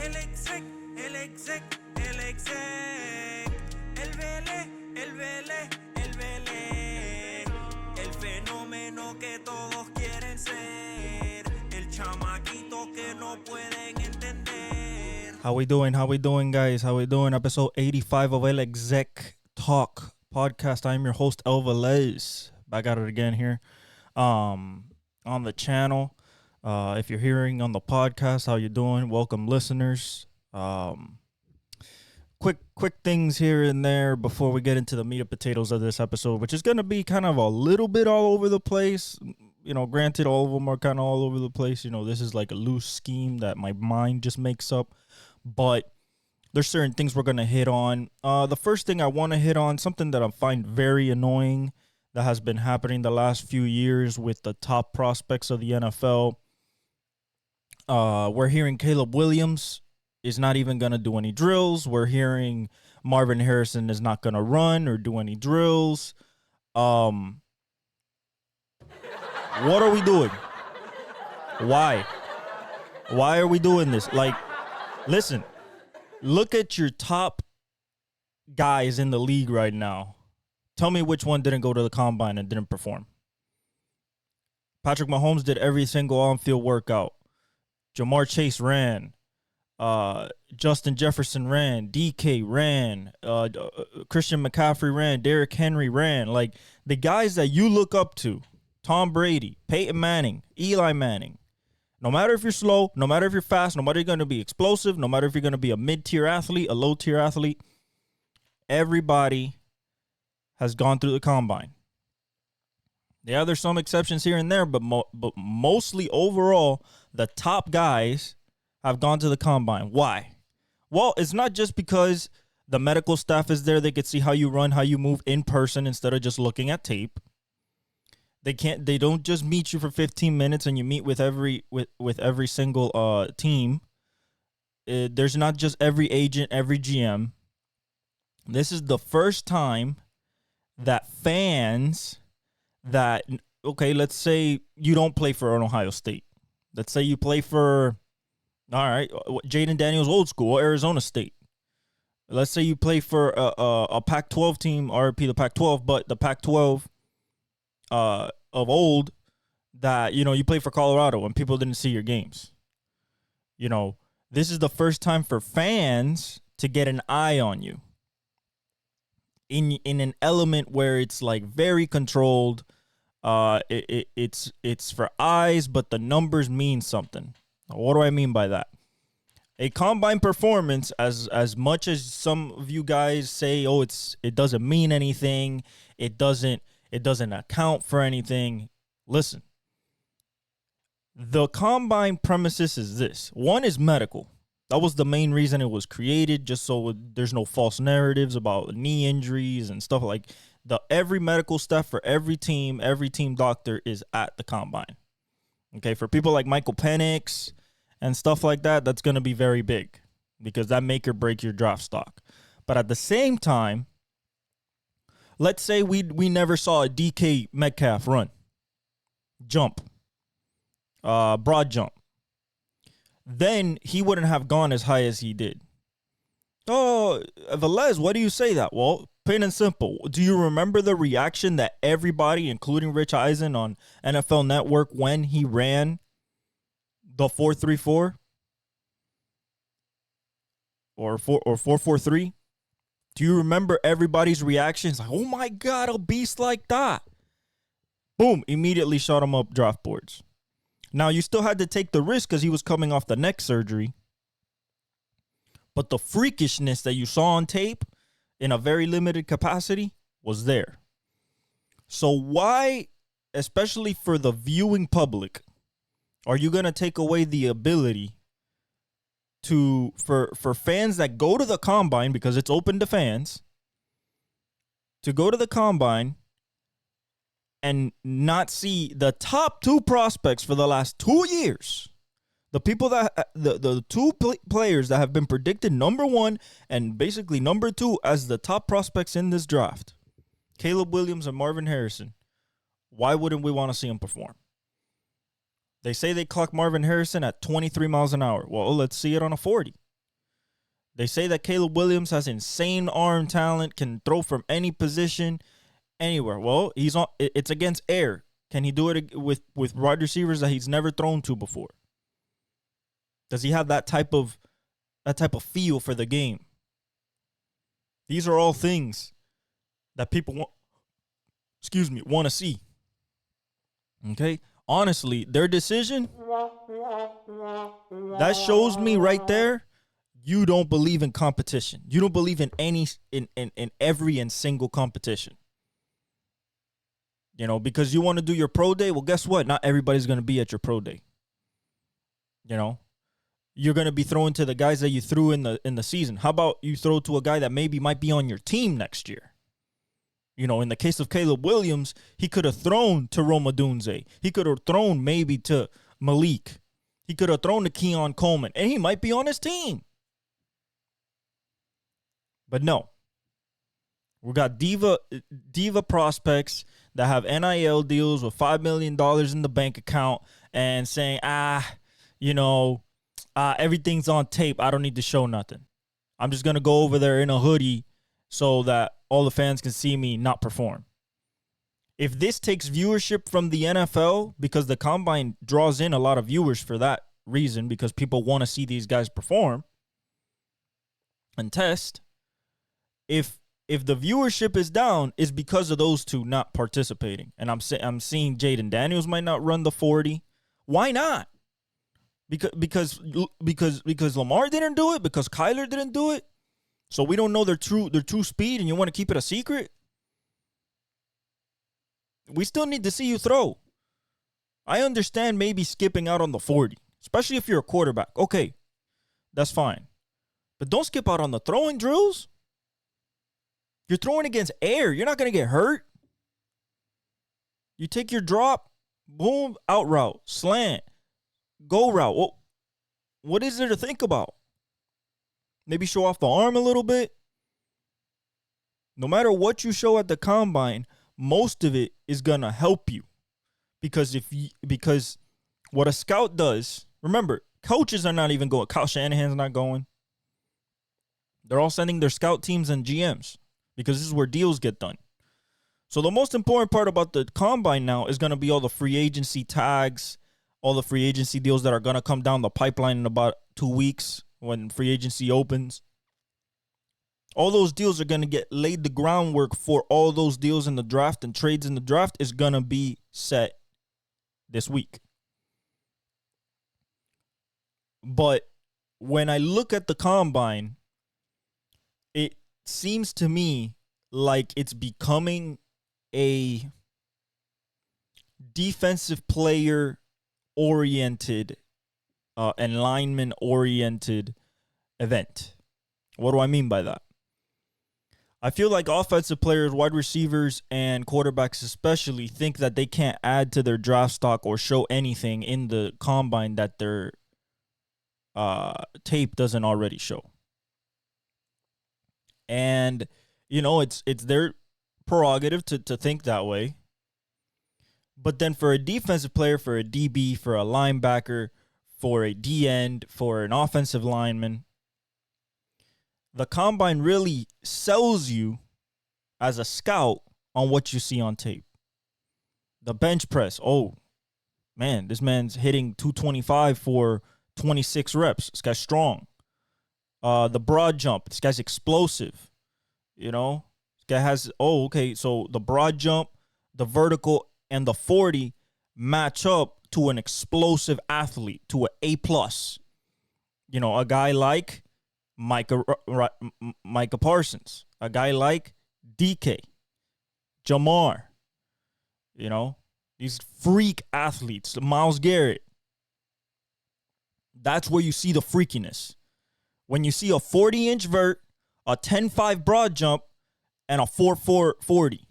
El exec, el exec, el exec. El Vélez, el Vélez, el Vélez. El fenómeno que todos quieren ser. El chamaquito que no pueden entender. How we doing, guys? How we doing? Episode 85 of El Exec Talk podcast. I'm your host, El Velez. Back at it again here on the channel. If you're hearing on the podcast, how you doing? Welcome, listeners. Quick things here and there before we get into the meat and potatoes of this episode, which is going to be kind of a little bit all over the place. You know, granted, all of them are kind of all over the place. You know, this is like a loose scheme that my mind just makes up. But there's certain things we're going to hit on. The first thing I want to hit on, something that I find very annoying that has been happening the last few years with the top prospects of the NFL. We're hearing Caleb Williams is not even going to do any drills. We're hearing Marvin Harrison is not going to run or do any drills. What are we doing? Why? Why are we doing this? Like, listen, look at your top guys in the league right now. Tell me which one didn't go to the combine and didn't perform. Patrick Mahomes did every single on-field workout. Jamar Chase ran. Justin Jefferson ran. DK ran. Christian McCaffrey ran. Derrick Henry ran. Like, the guys that you look up to, Tom Brady, Peyton Manning, Eli Manning, no matter if you're slow, no matter if you're fast, no matter if you're going to be explosive, no matter if you're going to be a mid-tier athlete, a low-tier athlete, everybody has gone through the combine. Yeah, there's some exceptions here and there, but mostly overall, the top guys have gone to the combine. Why? Well, it's not just because the medical staff is there. They could see how you run, how you move in person instead of just looking at tape. They don't just meet you for 15 minutes and you meet with every single team. There's not just every agent, every GM. This is the first time that fans that, okay, let's say you don't play for an Ohio State. Let's say you play for, all right, Jaden Daniels old school, Arizona State. Let's say you play for a Pac-12 team, RIP the Pac-12, but the Pac-12 of old that, you know, you play for Colorado and people didn't see your games. You know, this is the first time for fans to get an eye on you in an element where it's like very controlled. It's for eyes, but the numbers mean something. What do I mean by that? A combine performance, as much as some of you guys say, oh, it doesn't mean anything, it doesn't account for anything. Listen, the combine premises is this. One is medical. That was the main reason it was created, just so there's no false narratives about knee injuries and stuff like every medical staff for every team doctor is at the combine. Okay, for people like Michael Penix and stuff like that, that's going to be very big because that make or break your draft stock. But at the same time, let's say we never saw a DK Metcalf run, jump, broad jump. Then he wouldn't have gone as high as he did. Oh, Velez, why do you say that? Well, plain and simple. Do you remember the reaction that everybody, including Rich Eisen on NFL Network, when he ran the 4.34 or 4.43? Do you remember everybody's reactions? Like, oh my God, a beast like that. Boom, immediately shot him up draft boards. Now, you still had to take the risk because he was coming off the neck surgery. But the freakishness that you saw on tape in a very limited capacity was there. So why, especially for the viewing public, are you going to take away the ability for fans that go to the combine, because it's open to fans, to go to the combine and not see the top two prospects for the last 2 years? The people that the two players that have been predicted number one and basically number two as the top prospects in this draft, Caleb Williams and Marvin Harrison. Why wouldn't we want to see them perform? They say they clock Marvin Harrison at 23 miles an hour. Well, let's see it on a 40. They say that Caleb Williams has insane arm talent, can throw from any position, anywhere. Well, he's on. It's against air. Can he do it with wide receivers that he's never thrown to before? Does he have that type of feel for the game? These are all things that people want to see. Okay? Honestly, their decision, that shows me right there, you don't believe in competition. You don't believe in every and single competition. You know, because you want to do your pro day. Well, guess what? Not everybody's going to be at your pro day. You know, you're going to be throwing to the guys that you threw in the season. How about you throw to a guy that maybe might be on your team next year? You know, in the case of Caleb Williams, he could have thrown to Rome Odunze. He could have thrown maybe to Malik. He could have thrown to Keon Coleman, and he might be on his team. But no. We got diva prospects that have NIL deals with $5 million in the bank account and saying, everything's on tape. I don't need to show nothing. I'm just going to go over there in a hoodie so that all the fans can see me not perform. If this takes viewership from the NFL, because the Combine draws in a lot of viewers for that reason, because people want to see these guys perform and test, if the viewership is down, it's because of those two not participating. And I'm seeing Jaden Daniels might not run the 40. Why not? Because Lamar didn't do it, because Kyler didn't do it. So we don't know their true speed, and you want to keep it a secret? We still need to see you throw. I understand maybe skipping out on the 40, especially if you're a quarterback. Okay, that's fine. But don't skip out on the throwing drills. You're throwing against air. You're not going to get hurt. You take your drop, boom, out route, slant, go route. What is there to think about? Maybe show off the arm a little bit. No matter what you show at the Combine, most of it is going to help you. Because what a scout does, remember, coaches are not even going. Kyle Shanahan's not going. They're all sending their scout teams and GMs, because this is where deals get done. So the most important part about the Combine now is going to be all the free agency tags, all the free agency deals that are going to come down the pipeline in about 2 weeks when free agency opens. All those deals are going to get laid. The groundwork for all those deals in the draft and trades in the draft is going to be set this week. But when I look at the Combine, it seems to me like it's becoming a defensive player oriented and lineman oriented event. What do I mean by that? I feel like offensive players, wide receivers, and quarterbacks especially think that they can't add to their draft stock or show anything in the Combine that their tape doesn't already show. And, it's their prerogative to think that way. But then for a defensive player, for a DB, for a linebacker, for a D-end, for an offensive lineman, the Combine really sells you as a scout on what you see on tape. The bench press. Oh, man, this man's hitting 225 for 26 reps. This guy's strong. The broad jump. This guy's explosive. This guy has, so the broad jump, the vertical, and the 40 match up to an explosive athlete, to an A+. A guy like Micah Parsons, a guy like DK, Jamar, these freak athletes, Myles Garrett. That's where you see the freakiness. When you see a 40-inch vert, a 10.5 broad jump, and a 4.4 40.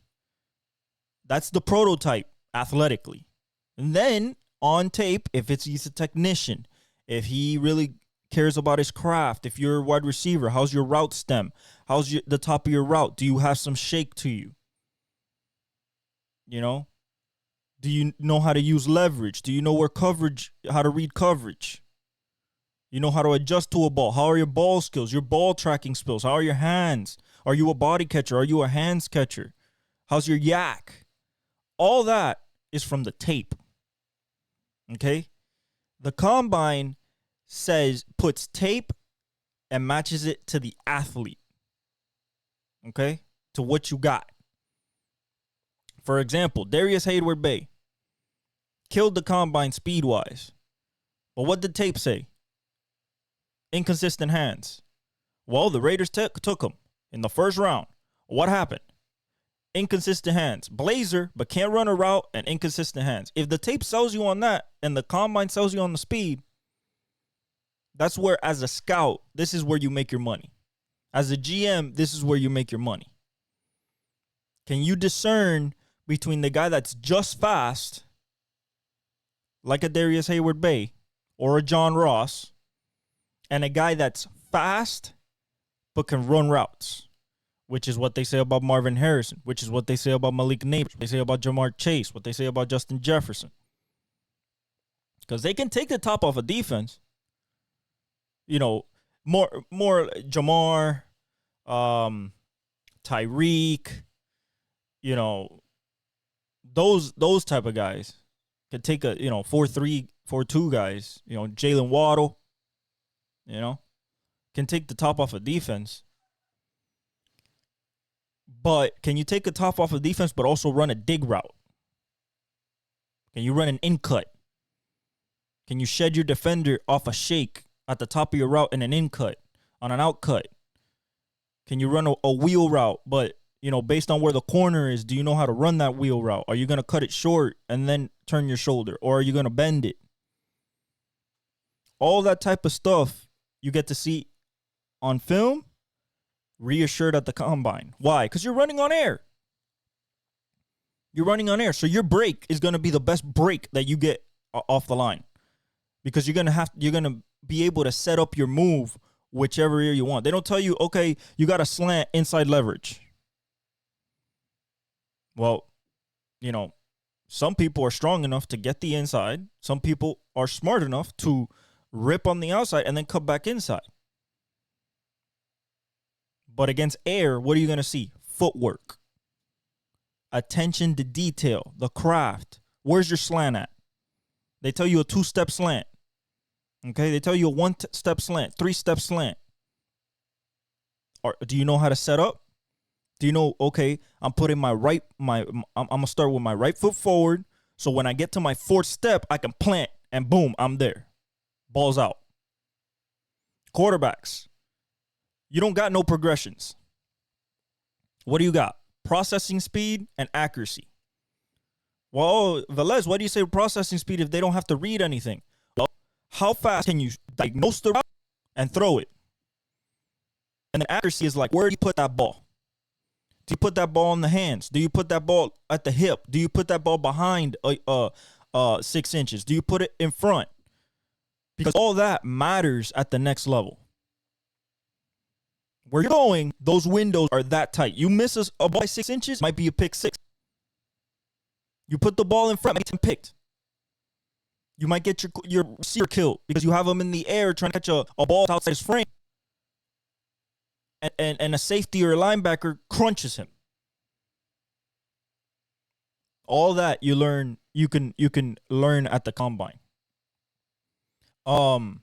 That's the prototype athletically. And then on tape, if he's a technician, if he really cares about his craft, if you're a wide receiver, how's your route stem? How's the top of your route? Do you have some shake to you? Do you know how to use leverage? Do you know how to read coverage? You know how to adjust to a ball. How are your ball skills, your ball tracking skills? How are your hands? Are you a body catcher? Are you a hands catcher? How's your yak? All that is from the tape. Okay? The combine puts tape and matches it to the athlete. Okay? To what you got. For example, Darius Hayward-Bay killed the combine speed-wise. But what did tape say? Inconsistent hands. Well, the Raiders took him in the first round. What happened? Inconsistent hands. Blazer, but can't run a route, and inconsistent hands. If the tape sells you on that and the combine sells you on the speed, that's where, as a scout, this is where you make your money. As a GM, this is where you make your money. Can you discern between the guy that's just fast, like a Darius Hayward-Bay or a John Ross, and a guy that's fast but can run routes, which is what they say about Marvin Harrison, which is what they say about Malik Nabers, what they say about Jamar Chase, what they say about Justin Jefferson. Because they can take the top off a defense. You know, more Jamar, Tyreek, you know, those type of guys could take a, 4-3, 4-2 guys, Jalen Waddle, can take the top off of defense. But can you take a top off of defense but also run a dig route? Can you run an in cut? Can you shed your defender off a shake at the top of your route in an in cut, on an out cut? Can you run a wheel route, but, based on where the corner is, do you know how to run that wheel route? Are you going to cut it short and then turn your shoulder? Or are you going to bend it? All that type of stuff you get to see on film, reassured at the combine. Why? Because you're running on air. You're running on air. So your break is going to be the best break that you get off the line. Because you're going to be able to set up your move whichever ear you want. They don't tell you, okay, you got to slant inside leverage. Well, some people are strong enough to get the inside. Some people are smart enough to rip on the outside and then cut back inside. But against air, what are you going to see? Footwork. Attention to detail. The craft. Where's your slant at? They tell you a 2-step slant. Okay? They tell you a 1-step slant, 3-step slant. Or do you know how to set up? Do you know, okay, I'm putting I'm going to start with my right foot forward. So when I get to my 4th step, I can plant and boom, I'm there. Ball's out. Quarterbacks. You don't got no progressions. What do you got? Processing speed and accuracy. Well, Velez, why do you say processing speed if they don't have to read anything? Well, how fast can you diagnose the route and throw it? And then accuracy is like, where do you put that ball? Do you put that ball in the hands? Do you put that ball at the hip? Do you put that ball behind 6 inches? Do you put it in front? Because all that matters at the next level. Where you're going, those windows are that tight. You miss a ball by 6 inches, might be a pick 6. You put the ball in front, might get picked. You might get your receiver killed because you have him in the air trying to catch a ball outside his frame. And a safety or a linebacker crunches him. All that you learn, you can learn at the combine. Why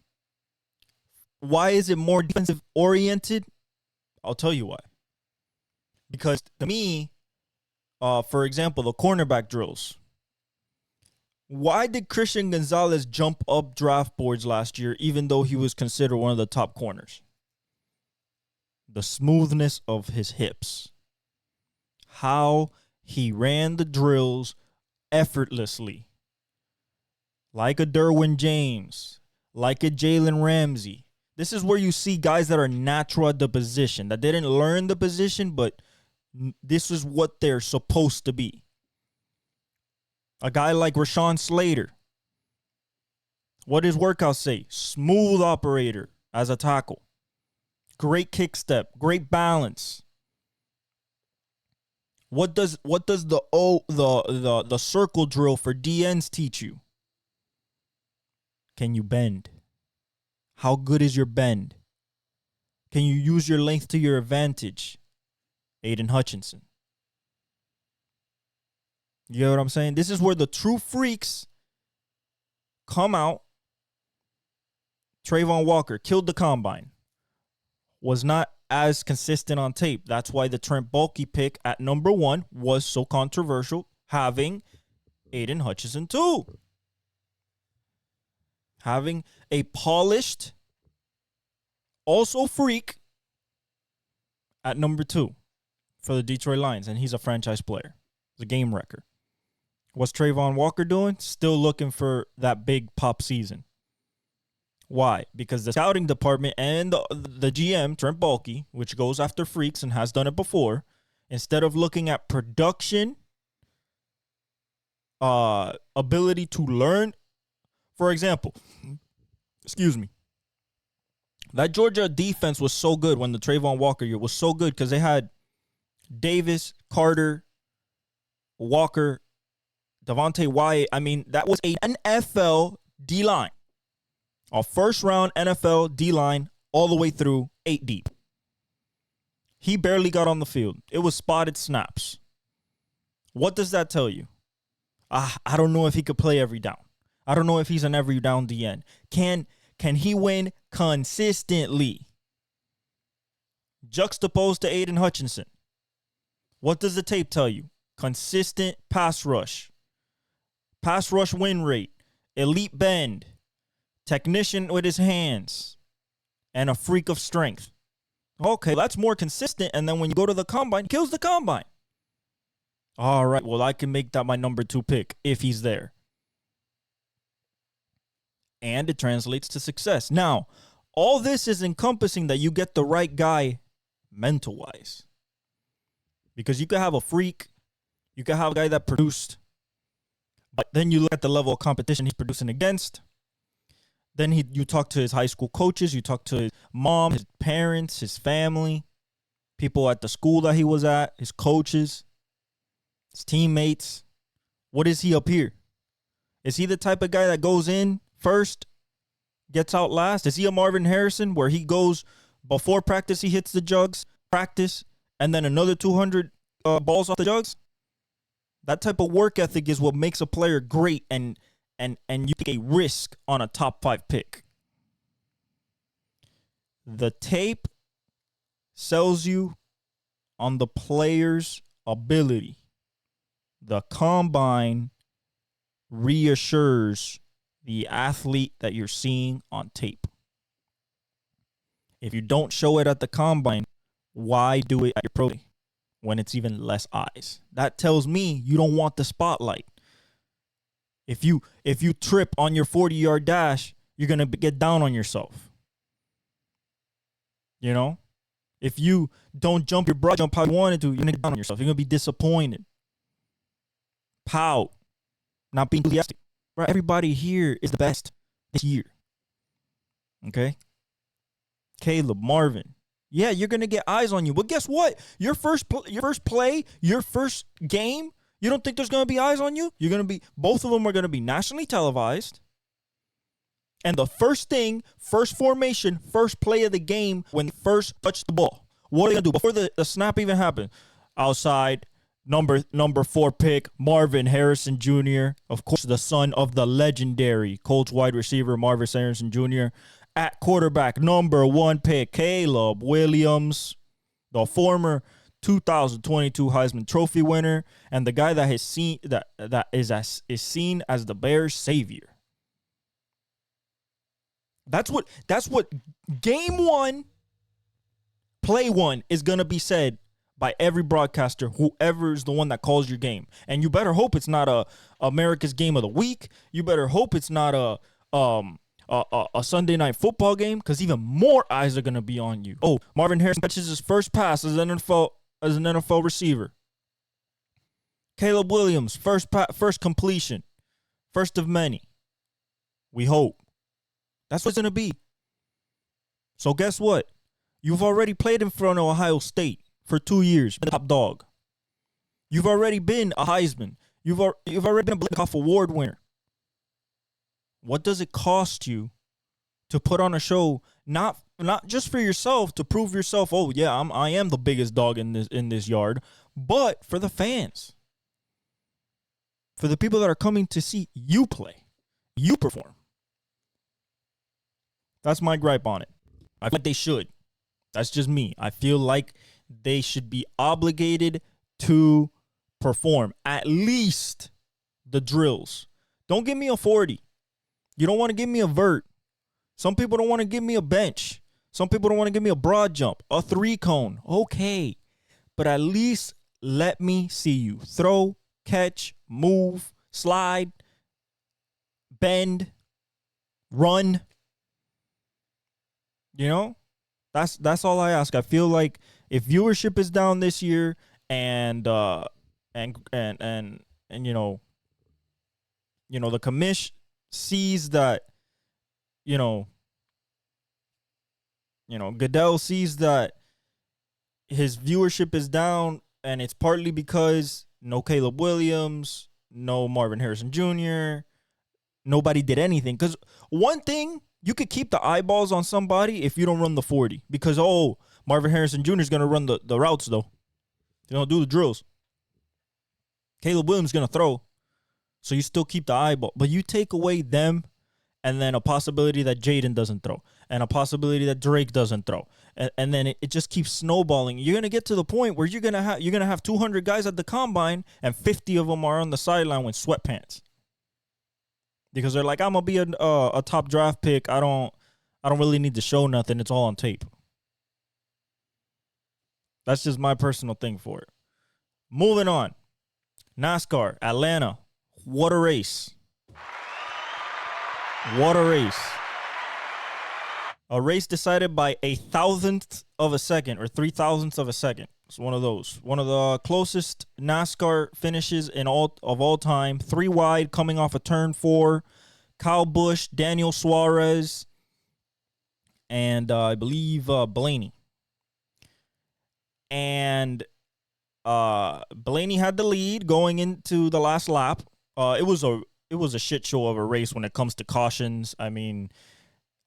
is it more defensive oriented? I'll tell you why. Because to me, for example, the cornerback drills. Why did Christian Gonzalez jump up draft boards last year, even though he was considered one of the top corners? The smoothness of his hips. How he ran the drills effortlessly. Like a Derwin James. Like a Jalen Ramsey. This is where you see guys that are natural at the position. That didn't learn the position, but this is what they're supposed to be. A guy like Rashawn Slater. What does workout say? Smooth operator as a tackle. Great kick step. Great balance. What does the circle drill for DNs teach you? Can you bend? How good is your bend? Can you use your length to your advantage? Aiden Hutchinson. You know what I'm saying? This is where the true freaks come out. Trayvon Walker killed the combine. Was not as consistent on tape. That's why the Trent Baalke pick at number 1 was so controversial, having Aiden Hutchinson too. Having a polished, also freak at number 2 for the Detroit Lions, and he's a franchise player. He's a game wrecker. What's Trayvon Walker doing? Still looking for that big pop season. Why? Because the scouting department and the GM, Trent Baalke, which goes after freaks and has done it before, instead of looking at production, ability to learn, for example, excuse me, that Georgia defense was so good when the Trayvon Walker year was so good because they had Davis, Carter, Walker, Devontae Wyatt. I mean, that was an NFL D-line. A first-round NFL D-line all the way through 8 deep. He barely got on the field. It was spotted snaps. What does that tell you? I don't know if he could play every down. I don't know if he's an every down DN. Can he win consistently? Juxtaposed to Aiden Hutchinson. What does the tape tell you? Consistent pass rush. Pass rush win rate. Elite bend. Technician with his hands. And a freak of strength. Okay, that's more consistent. And then when you go to the combine, kills the combine. All right, well, I can make that my number 2 pick if he's there. And it translates to success. Now, all this is encompassing that you get the right guy mental-wise. Because you could have a freak. You could have a guy that produced. But then you look at the level of competition he's producing against. Then you talk to his high school coaches. You talk to his mom, his parents, his family, people at the school that he was at, his coaches, his teammates. What is he up here? Is he the type of guy that goes in first, gets out last? Is he a Marvin Harrison where he goes before practice, he hits the jugs, practice, and then another 200 balls off the jugs? That type of work ethic is what makes a player great and you take a risk on a top 5 pick. The tape sells you on the player's ability. The combine reassures the athlete that you're seeing on tape. If you don't show it at the combine, why do it at your pro day when it's even less eyes? That tells me you don't want the spotlight. If you trip on your 40-yard dash, you're going to get down on yourself. You know? If you don't jump your broad jump how you wanted to, you're going to get down on yourself. You're going to be disappointed. Pout. Not being enthusiastic. Right? Everybody here is the best this year. Okay? Caleb, Marvin. Yeah, you're going to get eyes on you. But guess what? Your first play, your first game, you don't think there's going to be eyes on you? Both of them are going to be nationally televised. And the first thing, first formation, first play of the game, when they first touch the ball, what are they going to do before the snap even happens? Outside, number 4 pick, Marvin Harrison Jr., of course, the son of the legendary Colts wide receiver, Marvin Harrison Jr., at quarterback, number 1 pick, Caleb Williams, the former 2022 Heisman Trophy winner, and the guy that is seen as the Bears' savior. That's what game 1, play 1 is gonna be said by every broadcaster, whoever is the one that calls your game. And you better hope it's not a America's Game of the Week. You better hope it's not a Sunday Night Football game, because even more eyes are gonna be on you. Oh, Marvin Harrison catches his first pass as an NFL receiver. Caleb Williams, first completion, first of many. We hope. That's what it's gonna be. So guess what? You've already played in front of Ohio State for 2 years, been a top dog. You've already been a Heisman. You've already been a Blake Award winner. What does it cost you to put on a show, not just for yourself to prove yourself. Oh yeah, I am the biggest dog in this yard, but for the fans, for the people that are coming to see you play, you perform. That's my gripe on it. I think they should. That's just me. I feel like they should be obligated to perform at least the drills. Don't give me a 40. You don't want to give me a vert. Some people don't want to give me a bench. Some people don't want to give me a broad jump, a 3-cone. Okay. But at least let me see you throw, catch, move, slide, bend, run. You know? That's all I ask. I feel like if viewership is down this year and you know the commish sees that Goodell sees that his viewership is down, and it's partly because no Caleb Williams, no Marvin Harrison Jr., nobody did anything. Because one thing, you could keep the eyeballs on somebody if you don't run the 40. Because, Marvin Harrison Jr. is going to run the routes, though. They're going to do the drills. Caleb Williams is going to throw. So you still keep the eyeball. But you take away them, and then a possibility that Jaden doesn't throw, and a possibility that Drake doesn't throw. And then it just keeps snowballing. You're going to get to the point where you're going to have 200 guys at the combine, and 50 of them are on the sideline with sweatpants. Because they're like, I'm going to be a top draft pick. I don't really need to show nothing. It's all on tape. That's just my personal thing for it. Moving on. NASCAR, Atlanta. What a race. What a race. A race decided by 1,000th of a second or 3,000ths of a second. It's one of those. One of the closest NASCAR finishes of all time. 3 wide coming off of turn 4. Kyle Busch, Daniel Suarez, and I believe Blaney. And Blaney had the lead going into the last lap. It was a shit show of a race when it comes to cautions. I mean,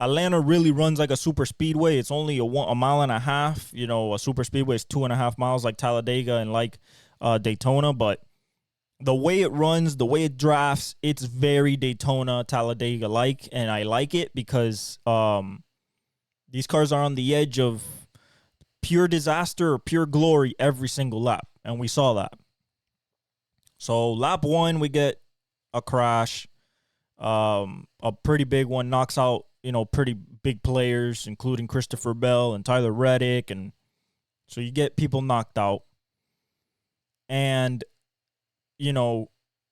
Atlanta really runs like a super speedway. It's only a mile and a half. A super speedway is 2.5 miles like Talladega and like Daytona. But the way it runs, the way it drafts, it's very Daytona, Talladega-like. And I like it because these cars are on the edge of pure disaster or pure glory every single lap. And we saw that. So lap 1, we get a crash. A pretty big one, knocks out pretty big players, including Christopher Bell and Tyler Reddick. And so you get people knocked out. And,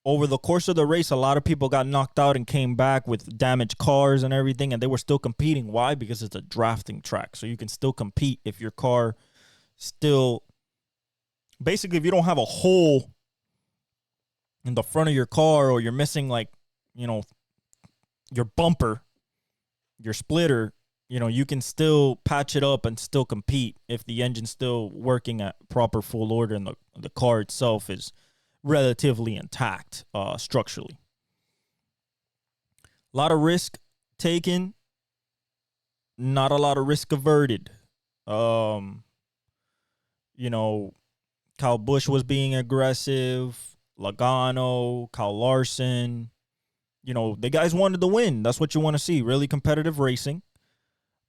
over the course of the race, a lot of people got knocked out and came back with damaged cars and everything, and they were still competing. Why? Because it's a drafting track. So you can still compete if your car still, basically, if you don't have a hole in the front of your car, or you're missing your bumper, your splitter, you can still patch it up and still compete if the engine's still working at proper full order and the car itself is relatively intact structurally. A lot of risk taken, not a lot of risk averted. Kyle Busch was being aggressive, Logano, Kyle Larson. The guys wanted to win. That's what you want to see. Really competitive racing.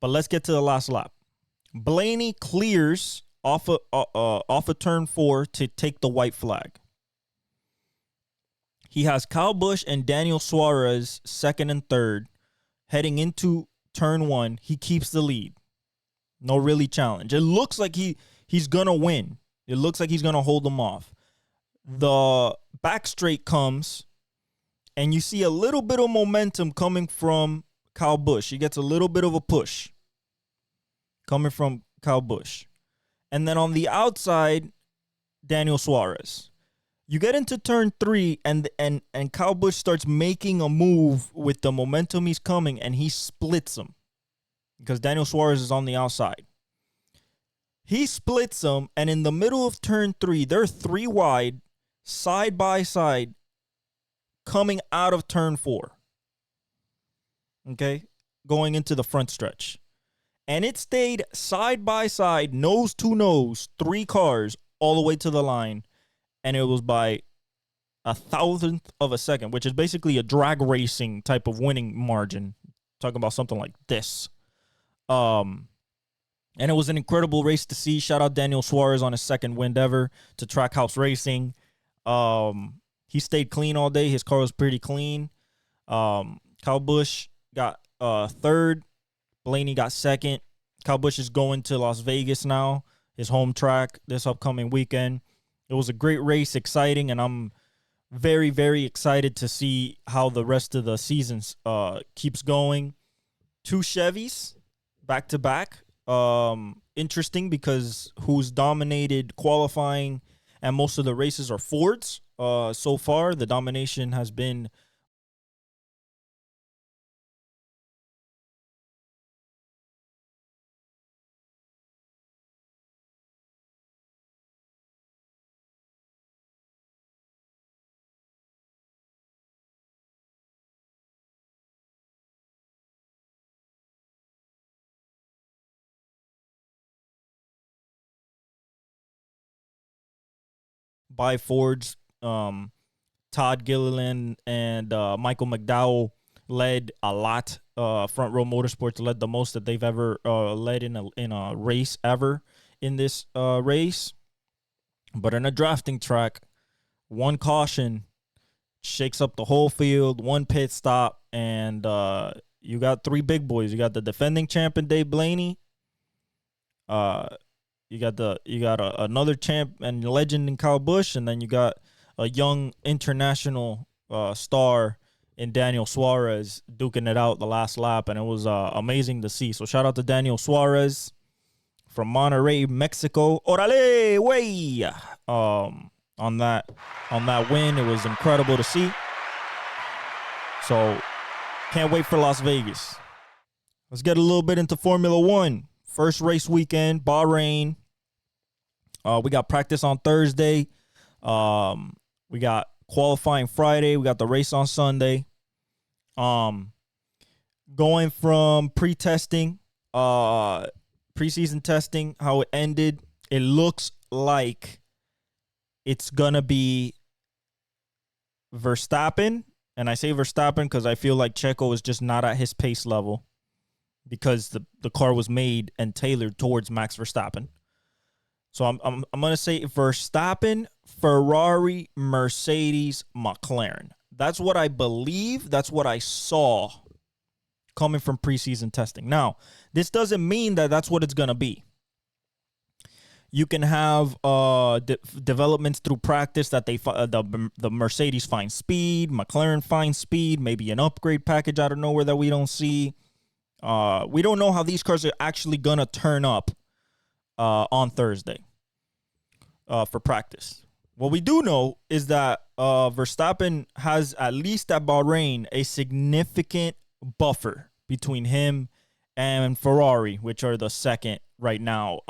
But let's get to the last lap. Blaney clears off of turn 4 to take the white flag. He has Kyle Busch and Daniel Suarez second and third. Heading into turn 1, he keeps the lead. No really challenge. It looks like he's going to win. It looks like he's going to hold them off. The back straight comes, and you see a little bit of momentum coming from Kyle Busch. He gets a little bit of a push coming from Kyle Busch. And then on the outside, Daniel Suarez. You get into turn 3, and Kyle Busch starts making a move with the momentum he's coming, and he splits him because Daniel Suarez is on the outside. He splits him, and in the middle of turn 3, they're 3 wide, side by side, coming out of turn 4. Okay? going into the front stretch. And it stayed side by side, nose to nose, 3 cars all the way to the line. And it was by a thousandth of a second, which is basically a drag racing type of winning margin. Talking about something like this. And it was an incredible race to see. Shout out Daniel Suarez on his second win ever to Trackhouse Racing. He stayed clean all day. His car was pretty clean. Kyle Busch got third. Blaney got second. Kyle Busch is going to Las Vegas now, his home track, this upcoming weekend. It was a great race, exciting, and I'm very, very excited to see how the rest of the season keeps going. 2 Chevys back-to-back. Interesting because who's dominated qualifying and most of the races are Fords. So far, the domination has been by Fords. Todd Gilliland and Michael McDowell led a lot. Front Row Motorsports led the most that they've ever led in a race ever in this race. But in a drafting track, 1 caution shakes up the whole field, 1 pit stop, and you got 3 big boys. You got the defending champion Dave Blaney. You got another champ and legend in Kyle Busch, and then you got a young international star in Daniel Suarez duking it out the last lap, and it was amazing to see. So shout out to Daniel Suarez from Monterrey, Mexico. Orale, way! On that win, it was incredible to see. So can't wait for Las Vegas. Let's get a little bit into Formula One. First race weekend, Bahrain. We got practice on Thursday. We got qualifying Friday. We got the race on Sunday. Going from pre-testing, preseason testing, how it ended, it looks like it's going to be Verstappen. And I say Verstappen because I feel like Checo is just not at his pace level because the car was made and tailored towards Max Verstappen. So I'm going to say Verstappen, Ferrari, Mercedes, McLaren. That's what I believe. That's what I saw coming from preseason testing. Now, this doesn't mean that that's what it's going to be. You can have developments through practice that the Mercedes finds speed, McLaren finds speed, maybe an upgrade package out of nowhere that we don't see. We don't know how these cars are actually going to turn up on Thursday for practice. What we do know is that Verstappen has, at least at Bahrain, a significant buffer between him and Ferrari, which are the second right now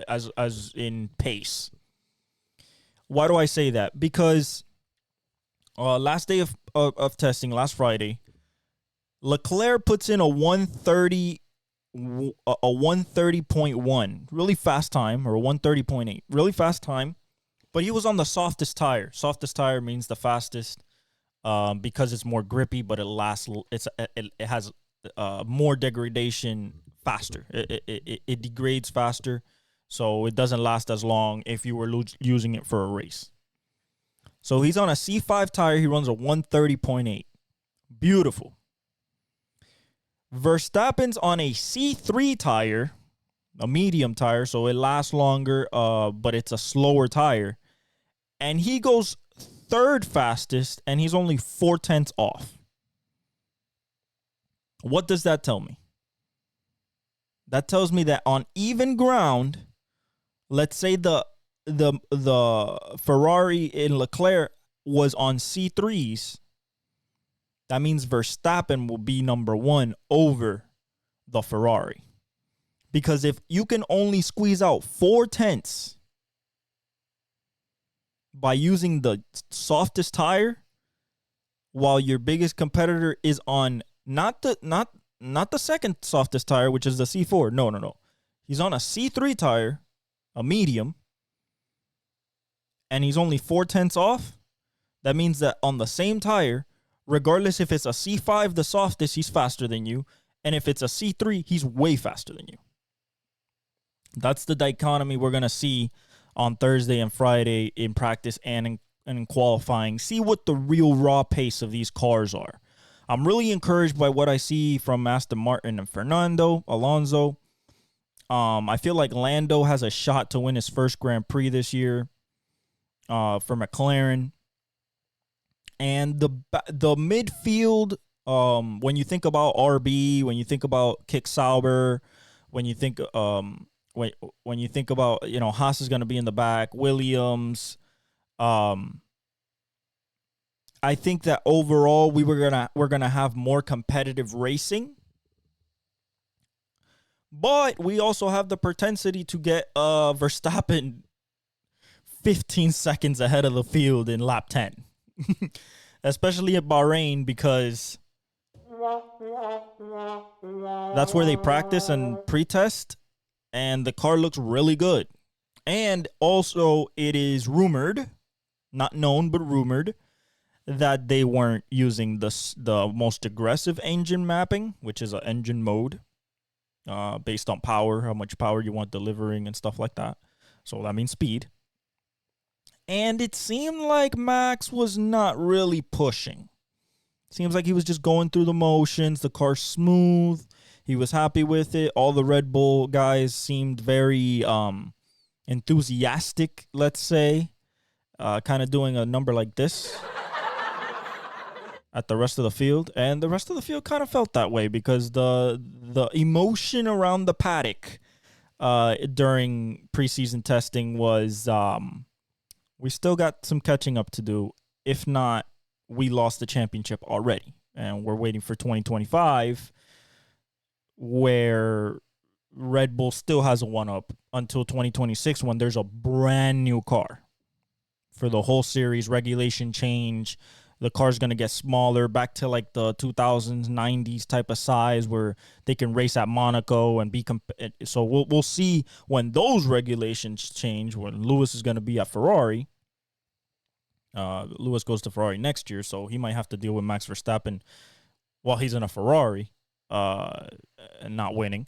as in pace. Why do I say that? Because last day of testing, last Friday, Leclerc puts in a 130.1, really fast time, or a 130.8, really fast time, but he was on the softest tire. Softest tire means the fastest because it's more grippy, but it lasts. It has more degradation faster. It degrades faster, so it doesn't last as long if you were using it for a race. So he's on a C5 tire. He runs a 130.8. Beautiful. Verstappen's on a C3 tire, a medium tire, so it lasts longer, but it's a slower tire. And he goes third fastest, and he's only 0.4 off. What does that tell me? That tells me that on even ground, let's say the Ferrari in Leclerc was on C3s, that means Verstappen will be number 1 over the Ferrari. Because if you can only squeeze out 0.4 by using the softest tire, while your biggest competitor is on not not the second softest tire, which is the C4. No. He's on a C3 tire, a medium, and he's only 4/10 off. That means that on the same tire, regardless if it's a C5, the softest, he's faster than you. And if it's a C3, he's way faster than you. That's the dichotomy we're going to see on Thursday and Friday in practice and in qualifying. See what the real raw pace of these cars are. I'm really encouraged by what I see from Aston Martin and Fernando Alonso. I feel like Lando has a shot to win his first Grand Prix this year for McLaren. And the midfield, when you think about RB, when you think about Kick Sauber, when you think when you think about, Haas is going to be in the back, Williams, I think that overall we're gonna have more competitive racing, but we also have the propensity to get Verstappen 15 seconds ahead of the field in lap 10, especially at Bahrain, because that's where they practice and pre-test, and the car looks really good. And also, it is rumored, not known but rumored, that they weren't using the most aggressive engine mapping, which is an engine mode based on power, how much power you want delivering and stuff like that. So that means speed. And it seemed like Max was not really pushing. Seems like he was just going through the motions. The car's smooth. He was happy with it. All the Red Bull guys seemed very enthusiastic, let's say, kind of doing a number like this at the rest of the field, and the rest of the field kind of felt that way because the emotion around the paddock during preseason testing was we still got some catching up to do. If not, we lost the championship already, and we're waiting for 2025, where Red Bull still has a one-up until 2026 when there's a brand new car for the whole series. Regulation change. The car's going to get smaller, back to like the 2000s, 90s type of size where they can race at Monaco and be so we'll see when those regulations change, when Lewis is going to be at Ferrari. Lewis goes to Ferrari next year, so he might have to deal with Max Verstappen while he's in a Ferrari and not winning.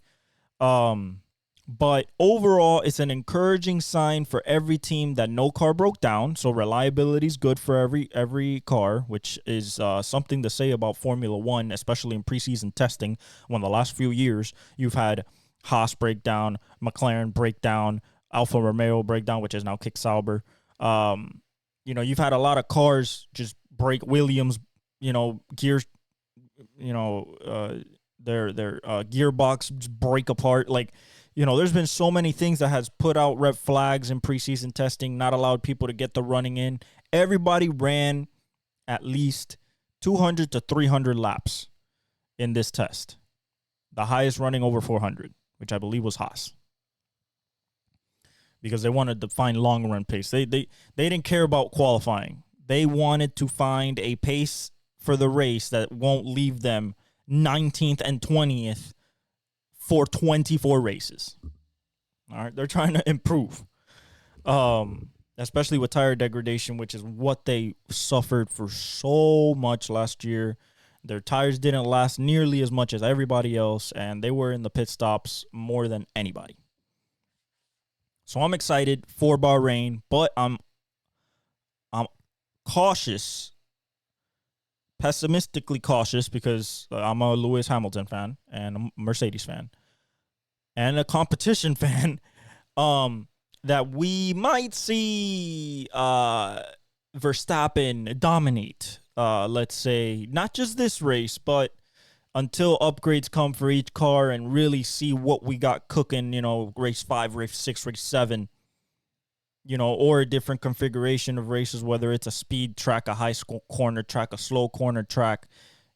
But overall, it's an encouraging sign for every team that no car broke down. So reliability is good for every car, which is something to say about Formula One, especially in preseason testing. When the last few years you've had Haas breakdown, McLaren breakdown, Alfa Romeo breakdown, which is now Kick Sauber. You've had a lot of cars just break. Williams, gears, their gearbox just break apart. There's been so many things that has put out red flags in preseason testing, not allowed people to get the running in. Everybody ran at least 200 to 300 laps in this test. The highest running over 400, which I believe was Haas. Because they wanted to find long run pace. They didn't care about qualifying. They wanted to find a pace for the race that won't leave them 19th and 20th for 24 races. All right, they're trying to improve, especially with tire degradation, which is what they suffered for so much last year. Their tires didn't last nearly as much as everybody else, and they were in the pit stops more than anybody. So I'm excited for Bahrain, but I'm cautious, pessimistically cautious, because I'm a Lewis Hamilton fan and a Mercedes fan and a competition fan, that we might see Verstappen dominate, let's say, not just this race, but until upgrades come for each car and really see what we got cooking, race 5, race 6, race 7, or a different configuration of races, whether it's a speed track, a high school corner track, a slow corner track.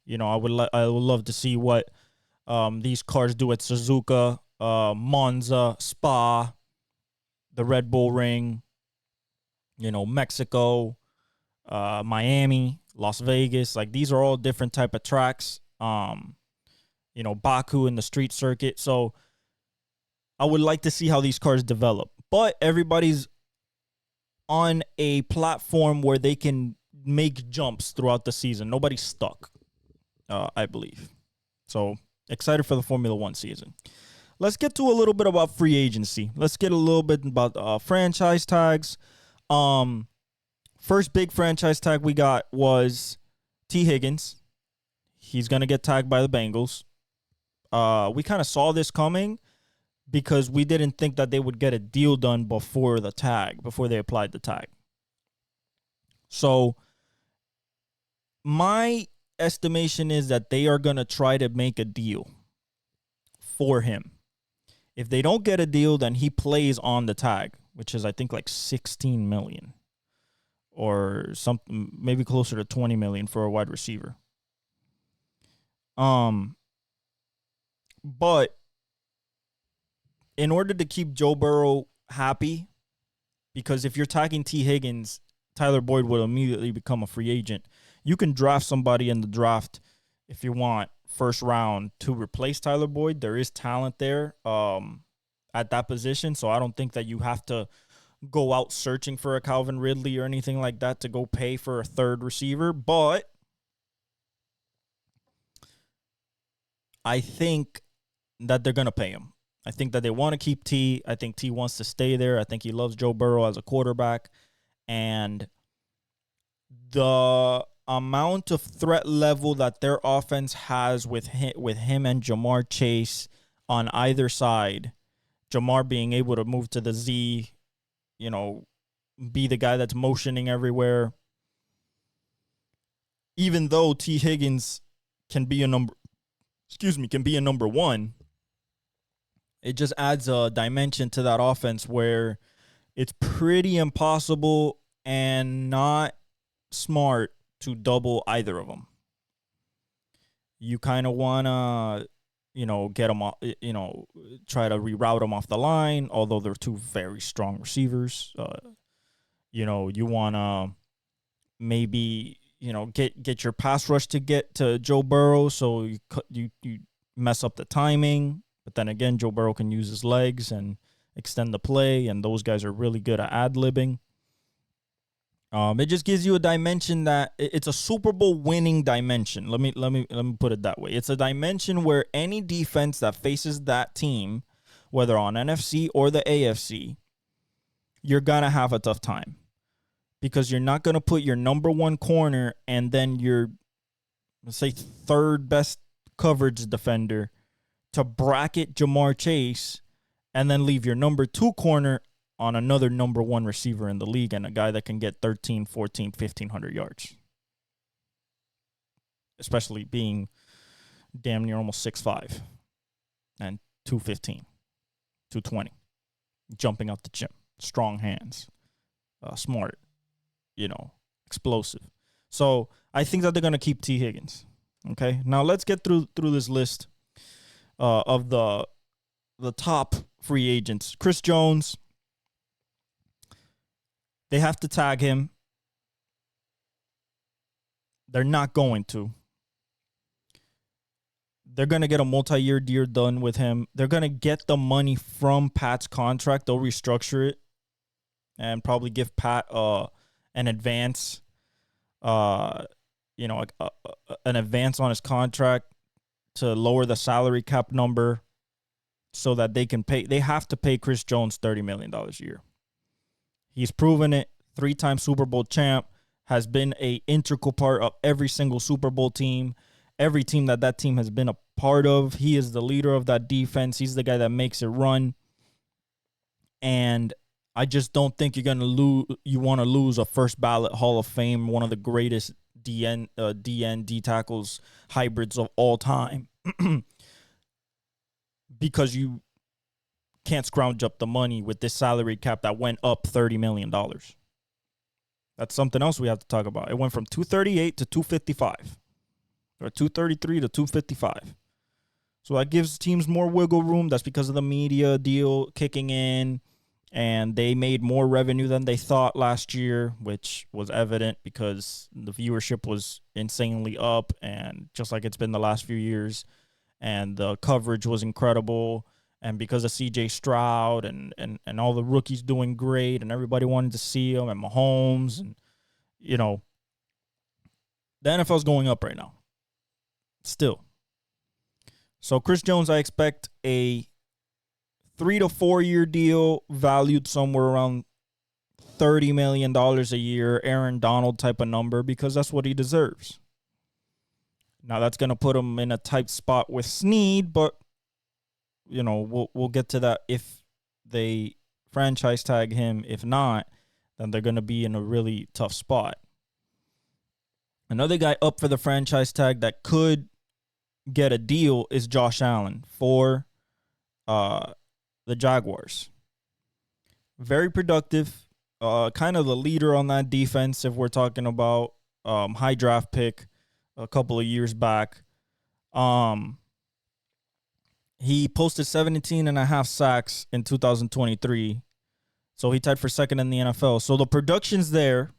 I would love to see what these cars do at Suzuka, Monza, Spa, the Red Bull Ring, Mexico, Miami, Las Vegas. These are all different type of tracks. Baku in the street circuit. So I would like to see how these cars develop. But everybody's on a platform where they can make jumps throughout the season. Nobody's stuck, I believe. So excited for the Formula One season. Let's get to a little bit about free agency. Let's get a little bit about franchise tags. First big franchise tag we got was T. Higgins. He's going to get tagged by the Bengals. We kind of saw this coming because we didn't think that they would get a deal done before they applied the tag. So my estimation is that they are going to try to make a deal for him. If they don't get a deal, then he plays on the tag, which is I think like 16 million or something, maybe closer to 20 million for a wide receiver. But in order to keep Joe Burrow happy, because if you're tagging T. Higgins, Tyler Boyd will immediately become a free agent. You can draft somebody in the draft if you want, first round, to replace Tyler Boyd. There is talent there at that position, so I don't think that you have to go out searching for a Calvin Ridley or anything like that to go pay for a third receiver. But I think that they're going to pay him. I think that they want to keep T. I think T wants to stay there. I think he loves Joe Burrow as a quarterback. And the amount of threat level that their offense has with him and Jamar Chase on either side, Jamar being able to move to the Z, be the guy that's motioning everywhere. Even though T. Higgins can be a number one, it just adds a dimension to that offense where it's pretty impossible and not smart to double either of them. You kind of want to, get them off, try to reroute them off the line, although they're two very strong receivers. You want to maybe, get your pass rush to get to Joe Burrow so you mess up the timing. But then again, Joe Burrow can use his legs and extend the play, and those guys are really good at ad-libbing. It just gives you a dimension that it's a Super Bowl winning dimension. Let me put it that way. It's a dimension where any defense that faces that team, whether on NFC or the AFC, you're gonna have a tough time because you're not gonna put your number one corner and then your, let's say, third best coverage defender to bracket Jamar Chase and then leave your number two corner on another number one receiver in the league and a guy that can get 13, 14, 1,500 yards. Especially being damn near almost 6'5" and 215, 220. Jumping out the gym. Strong hands. Smart. Explosive. So I think that they're going to keep T. Higgins. Okay? Now let's get through this list of the top free agents. Chris Jones. They have to tag him. They're not going to. They're going to get a multi-year deal done with him. They're going to get the money from Pat's contract. They'll restructure it and probably give Pat an advance, an advance on his contract to lower the salary cap number so that they can pay. They have to pay Chris Jones $30 million a year. He's proven it. 3-time Super Bowl champ, has been an integral part of every single Super Bowl team. Every team that team has been a part of. He is the leader of that defense. He's the guy that makes it run. And I just don't think you're going to lose. You want to lose a first ballot Hall of Fame, one of the greatest D tackles hybrids of all time, because you can't scrounge up the money with this salary cap that went up $30 million. That's something else we have to talk about. It went from 238 to 255, or 233 to 255. So that gives teams more wiggle room. That's because of the media deal kicking in, and they made more revenue than they thought last year, which was evident because the viewership was insanely up, and just like it's been the last few years. and the coverage was incredible. And because of CJ Stroud and all the rookies doing great, and everybody wanted to see him, and Mahomes, and, you know, the NFL's going up right now. Still. So Chris Jones, I expect a 3 to 4 year deal valued somewhere around $30 million a year, Aaron Donald type of number, because that's what he deserves. Now, that's going to put him in a tight spot with Snead, but, you know, we'll get to that if they franchise tag him. If not, then they're going to be in a really tough spot. Another guy up for the franchise tag that could get a deal is Josh Allen for the Jaguars. Very productive. Kind of the leader on that defense if we're talking about high draft pick a couple of years back. He posted 17 and a half sacks in 2023. So he tied for second in the NFL. So the production's there.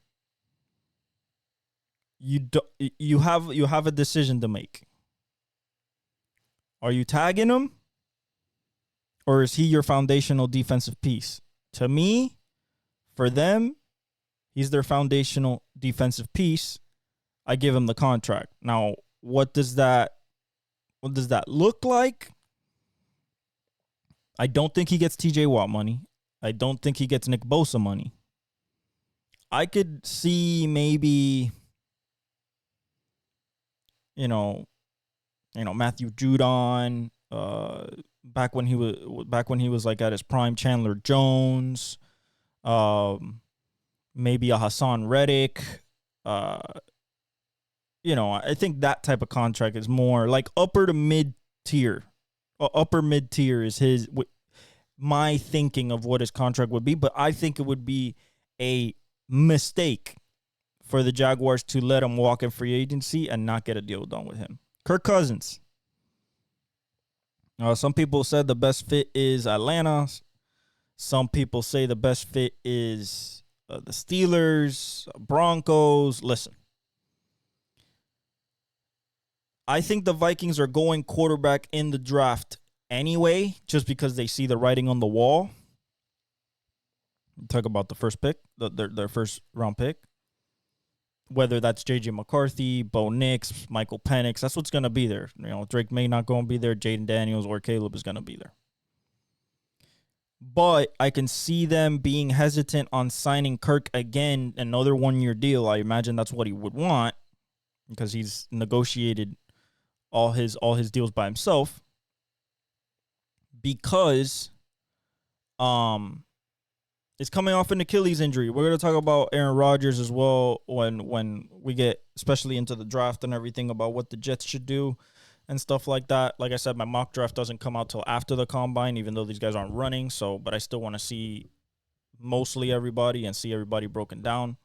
You have a decision to make. Are you tagging him? Or is he your foundational defensive piece? To me, for them, he's their foundational defensive piece. I give him the contract. Now, what does that look like? I don't think he gets TJ Watt money. I don't think he gets Nick Bosa money. I could see maybe, Matthew Judon, back when he was like at his prime, Chandler Jones, maybe a Hassan Reddick. I think that type of contract is more like upper to mid tier. Upper mid tier is my thinking of what his contract would be, but I think it would be a mistake for the Jaguars to let him walk in free agency and not get a deal done with him. Kirk Cousins. Some people said the best fit is Atlanta. Some people say the best fit is the Steelers, Broncos. Listen, I think the Vikings are going quarterback in the draft anyway, just because they see the writing on the wall. Talk about the first pick, their first round pick. Whether that's J.J. McCarthy, Bo Nix, Michael Penix, that's what's going to be there. Drake May not going to be there. Jaden Daniels or Caleb is going to be there. But I can see them being hesitant on signing Kirk again, another 1 year deal. I imagine that's what he would want because he's negotiated all his deals by himself. Because is coming off an Achilles injury. We're going to talk about Aaron Rodgers as well when we get especially into the draft and everything about what the Jets should do and stuff like that. Like I said, my mock draft doesn't come out till after the combine, even though these guys aren't running. But I still want to see mostly everybody and see everybody broken down.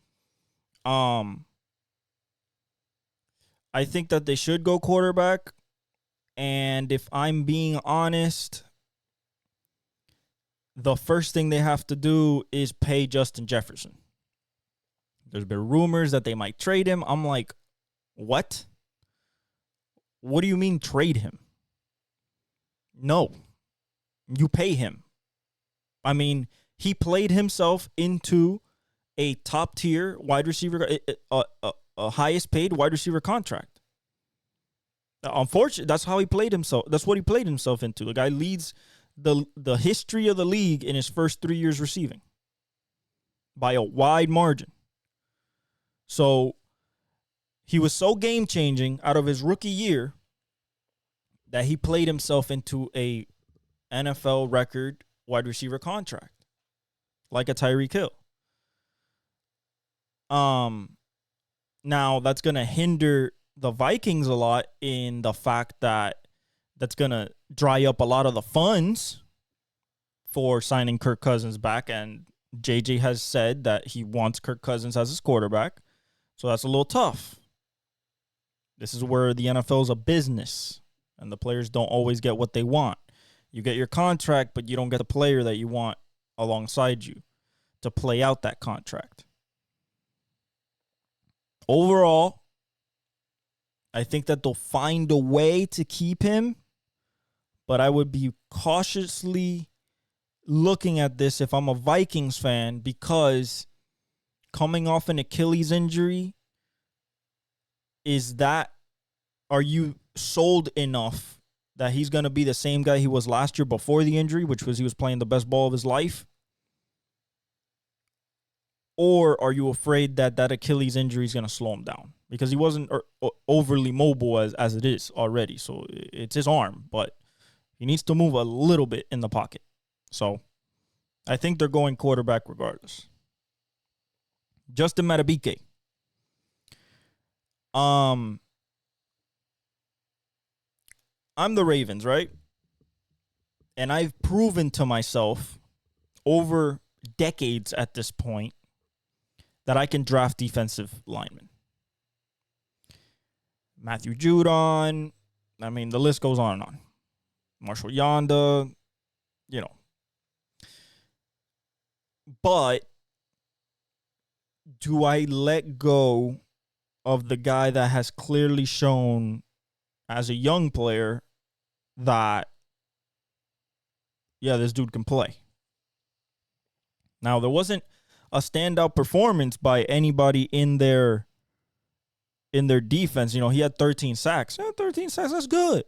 I think that they should go quarterback. And if I'm being honest, the first thing they have to do is pay Justin Jefferson. There's been rumors that they might trade him. I'm like, what? What do you mean trade him? No. You pay him. I mean, he played himself into a top-tier wide receiver, a highest-paid wide receiver contract. Unfortunately, that's how he played himself. That's what he played himself into. The guy leads the history of the league in his first 3 years receiving by a wide margin. So he was so game-changing out of his rookie year that he played himself into a NFL record wide receiver contract, like a Tyreek Hill. Now that's going to hinder the Vikings a lot in the fact that that's going to dry up a lot of the funds for signing Kirk Cousins back. And JJ has said that he wants Kirk Cousins as his quarterback. So that's a little tough. This is where the NFL is a business and the players don't always get what they want. You get your contract, but you don't get the player that you want alongside you to play out that contract. Overall, I think that they'll find a way to keep him but I would be cautiously looking at this if I'm a Vikings fan, because coming off an Achilles injury, are you sold enough that he's going to be the same guy he was last year before the injury, which was he was playing the best ball of his life? Or are you afraid that Achilles injury is going to slow him down? Because he wasn't overly mobile as it is already. So it's his arm, but he needs to move a little bit in the pocket. So I think they're going quarterback regardless. Justin Matabike. I'm the Ravens, right? And I've proven to myself over decades at this point that I can draft defensive linemen. Matthew Judon. I mean, the list goes on and on. Marshall Yonda, But do I let go of the guy that has clearly shown as a young player that, yeah, this dude can play? Now, there wasn't a standout performance by anybody in their defense. He had 13 sacks. 13 sacks, that's good.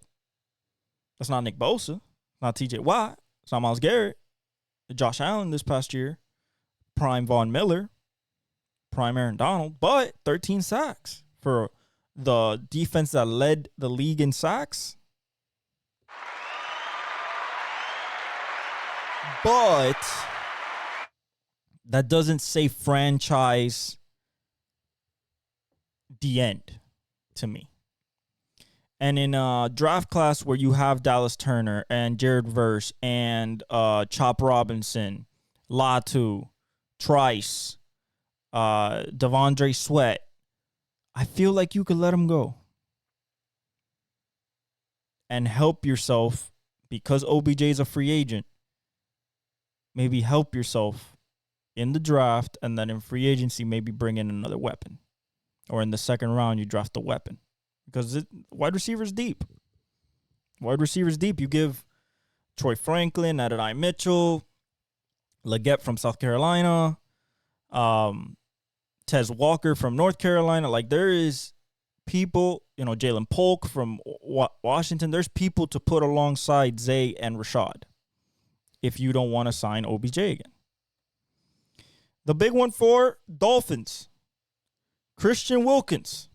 That's not Nick Bosa. Not TJ Watt. It's not Myles Garrett. Josh Allen this past year. Prime Von Miller. Prime Aaron Donald. But 13 sacks for the defense that led the league in sacks. But that doesn't say franchise the end to me. And in a draft class where you have Dallas Turner and Jared Verse and Chop Robinson, Latu, Trice, Devondre Sweat, I feel like you could let him go and help yourself, because OBJ is a free agent. Maybe help yourself in the draft, and then in free agency, maybe bring in another weapon. Or in the second round, you draft a weapon. Because wide receivers deep. Wide receivers deep. You give Troy Franklin, Adonai Mitchell, Leggett from South Carolina, Tez Walker from North Carolina. Like, there is people, Jalen Polk from Washington. There's people to put alongside Zay and Rashad if you don't want to sign OBJ again. The big one for Dolphins, Christian Wilkins.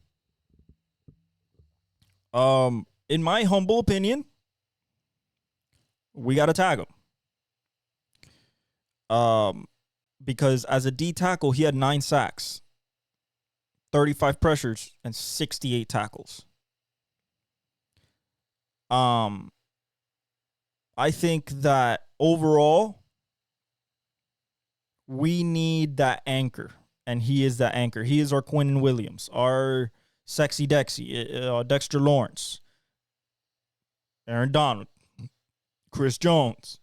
In my humble opinion, we got to tag him. Because as a D tackle, he had 9 sacks, 35 pressures, and 68 tackles. I think that overall, we need that anchor, and he is that anchor. He is our Quinnen Williams, our Sexy Dexy, Dexter Lawrence, Aaron Donald, Chris Jones.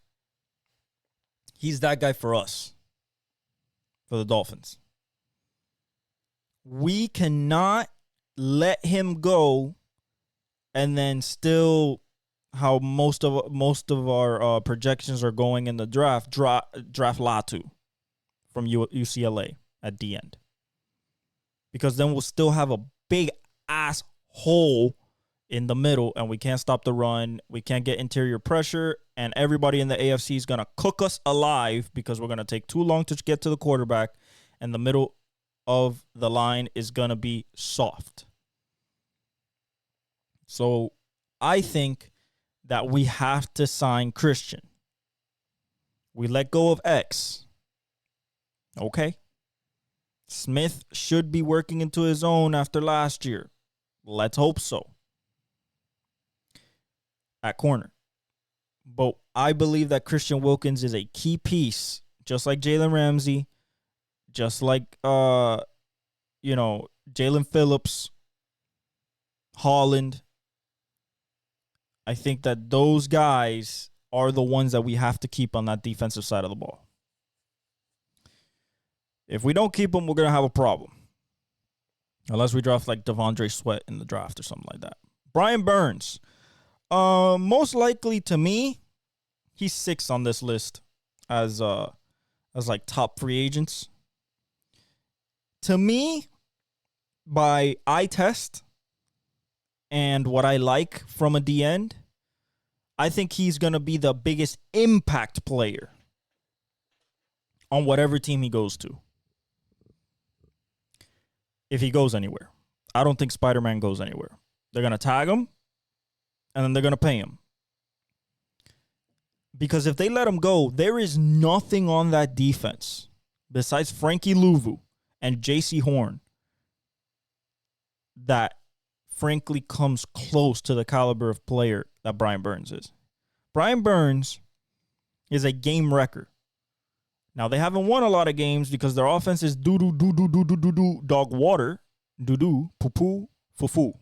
He's that guy for us, for the Dolphins. We cannot let him go and then still, how most of our projections are going in the draft Latu from UCLA at the end. Because then we'll still have a big ass hole in the middle, and we can't stop the run. We can't get interior pressure, and everybody in the AFC is going to cook us alive because we're going to take too long to get to the quarterback, and the middle of the line is going to be soft. So I think that we have to sign Christian. We let go of X. Okay. Smith should be working into his own after last year. Let's hope so. At corner. But I believe that Christian Wilkins is a key piece, just like Jalen Ramsey, just like Jalen Phillips, Holland. I think that those guys are the ones that we have to keep on that defensive side of the ball. If we don't keep them, we're going to have a problem. Unless we draft like Devondre Sweat in the draft or something like that. Brian Burns. Most likely to me, he's 6 on this list as like top free agents. To me, by eye test and what I like from a D end, I think he's going to be the biggest impact player on whatever team he goes to. If he goes anywhere. I don't think Spider-Man goes anywhere. They're going to tag him, and then they're going to pay him. Because if they let him go, there is nothing on that defense besides Frankie Louvu and J.C. Horn that frankly comes close to the caliber of player that Brian Burns is. Brian Burns is a game wrecker. Now, they haven't won a lot of games because their offense is doo-doo, dog water, doo-doo, poo-poo, foo-foo.